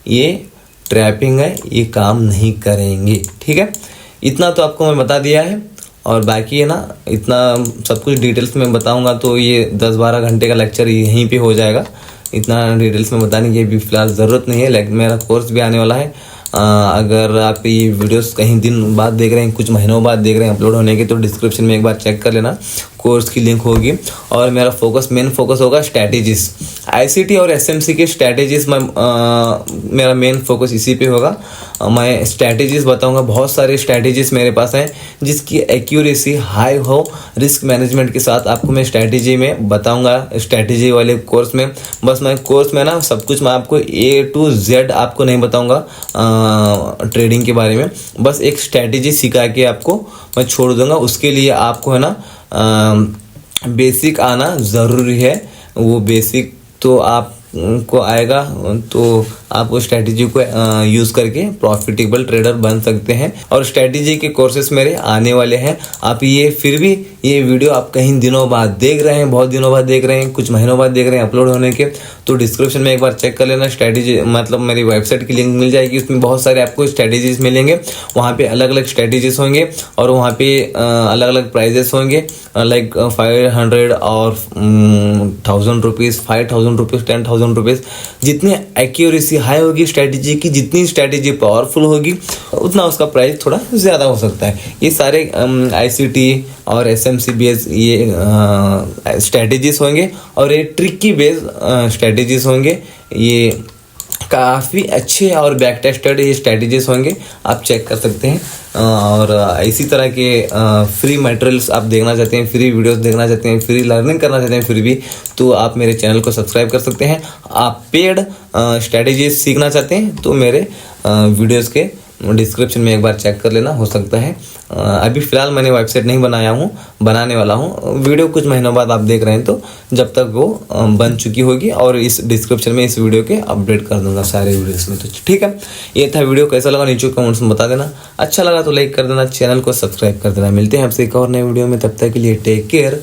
ये ट्रैपिंग है, ये काम नहीं करेंगे। ठीक है, इतना तो आपको मैं बता दिया है और बाकी है ना इतना सब कुछ डिटेल्स में बताऊंगा तो ये 10-12 घंटे का लेक्चर यहीं पे हो जाएगा। इतना डिटेल्स में बताने की भी फिलहाल ज़रूरत नहीं है। मेरा कोर्स भी आने वाला है। अगर आप ये वीडियोस कहीं दिन बाद देख रहे हैं, कुछ महीनों बाद देख रहे हैं अपलोड होने के, तो डिस्क्रिप्शन में एक बार चेक कर लेना। कोर्स की लिंक होगी। और मेरा मेन फोकस होगा स्ट्रैटेजीज, आईसीटी और एसएमसी के स्ट्रैटेजीज में मेरा मेन फोकस इसी पे होगा। मैं स्ट्रैटेजीज बताऊंगा, बहुत सारे स्ट्रैटेजीज मेरे पास हैं जिसकी एक्यूरेसी हाई हो। रिस्क मैनेजमेंट के साथ आपको मैं स्ट्रैटेजी में बताऊंगा, स्ट्रैटेजी वाले कोर्स में। बस मैं कोर्स में ना सब कुछ मैं आपको A to Z आपको नहीं बताऊंगा ट्रेडिंग के बारे में, बस एक स्ट्रैटेजी सिखा के आपको मैं छोड़ दूंगा। उसके लिए आपको है ना बेसिक आना ज़रूरी है। वो बेसिक तो आपको आएगा तो आप वो स्ट्रैटेजी को यूज़ करके प्रॉफिटेबल ट्रेडर बन सकते हैं। और स्ट्रैटेजी के कोर्सेस मेरे आने वाले हैं। आप ये फिर भी ये वीडियो आप कहीं दिनों बाद देख रहे हैं, बहुत दिनों बाद देख रहे हैं, कुछ महीनों बाद देख रहे हैं अपलोड होने के, तो डिस्क्रिप्शन में एक बार चेक कर लेना। स्ट्रैटेजी मतलब मेरी वेबसाइट की लिंक मिल जाएगी, उसमें बहुत सारे आपको स्ट्रैटेजीज मिलेंगे। वहाँ पे अलग अलग स्ट्रैटेजीज होंगे और वहाँ पे अलग अलग प्राइजेस होंगे, लाइक 500 और 1000 रुपीज़, 5000 रुपीज़, 10,000 रुपीज़। जितनी एक्यूरेसी हाई होगी स्ट्रैटेजी की, जितनी स्ट्रैटेजी पावरफुल होगी, उतना उसका प्राइस थोड़ा ज़्यादा हो सकता है। ये सारे आईसीटी और एसएमसी बेस ये स्ट्रैटेजीज होंगे और ये ट्रिकी बेस स्ट्रैटेजीज होंगे। ये काफ़ी अच्छे और बैक टेस्टेड ये स्ट्रैटेजीज होंगे, आप चेक कर सकते हैं। और इसी तरह के फ्री मटेरियल्स आप देखना चाहते हैं, फ्री वीडियोस देखना चाहते हैं, फ्री लर्निंग करना चाहते हैं फिर भी, तो आप मेरे चैनल को सब्सक्राइब कर सकते हैं। आप पेड स्ट्रैटेजीज सीखना चाहते हैं तो मेरे वीडियोस के डिस्क्रिप्शन में एक बार चेक कर लेना, हो सकता है। अभी फ़िलहाल मैंने वेबसाइट नहीं बनाया हूँ, बनाने वाला हूँ। वीडियो कुछ महीनों बाद आप देख रहे हैं, तो जब तक वो बन चुकी होगी और इस डिस्क्रिप्शन में इस वीडियो के अपडेट कर दूंगा सारे वीडियोस में। तो ठीक है, ये था वीडियो। कैसा लगा नीचे कमेंट्स में बता देना। अच्छा लगा तो लाइक कर देना, चैनल को सब्सक्राइब कर देना। मिलते हैं आपसे एक और नए वीडियो में, तब तक के लिए टेक केयर।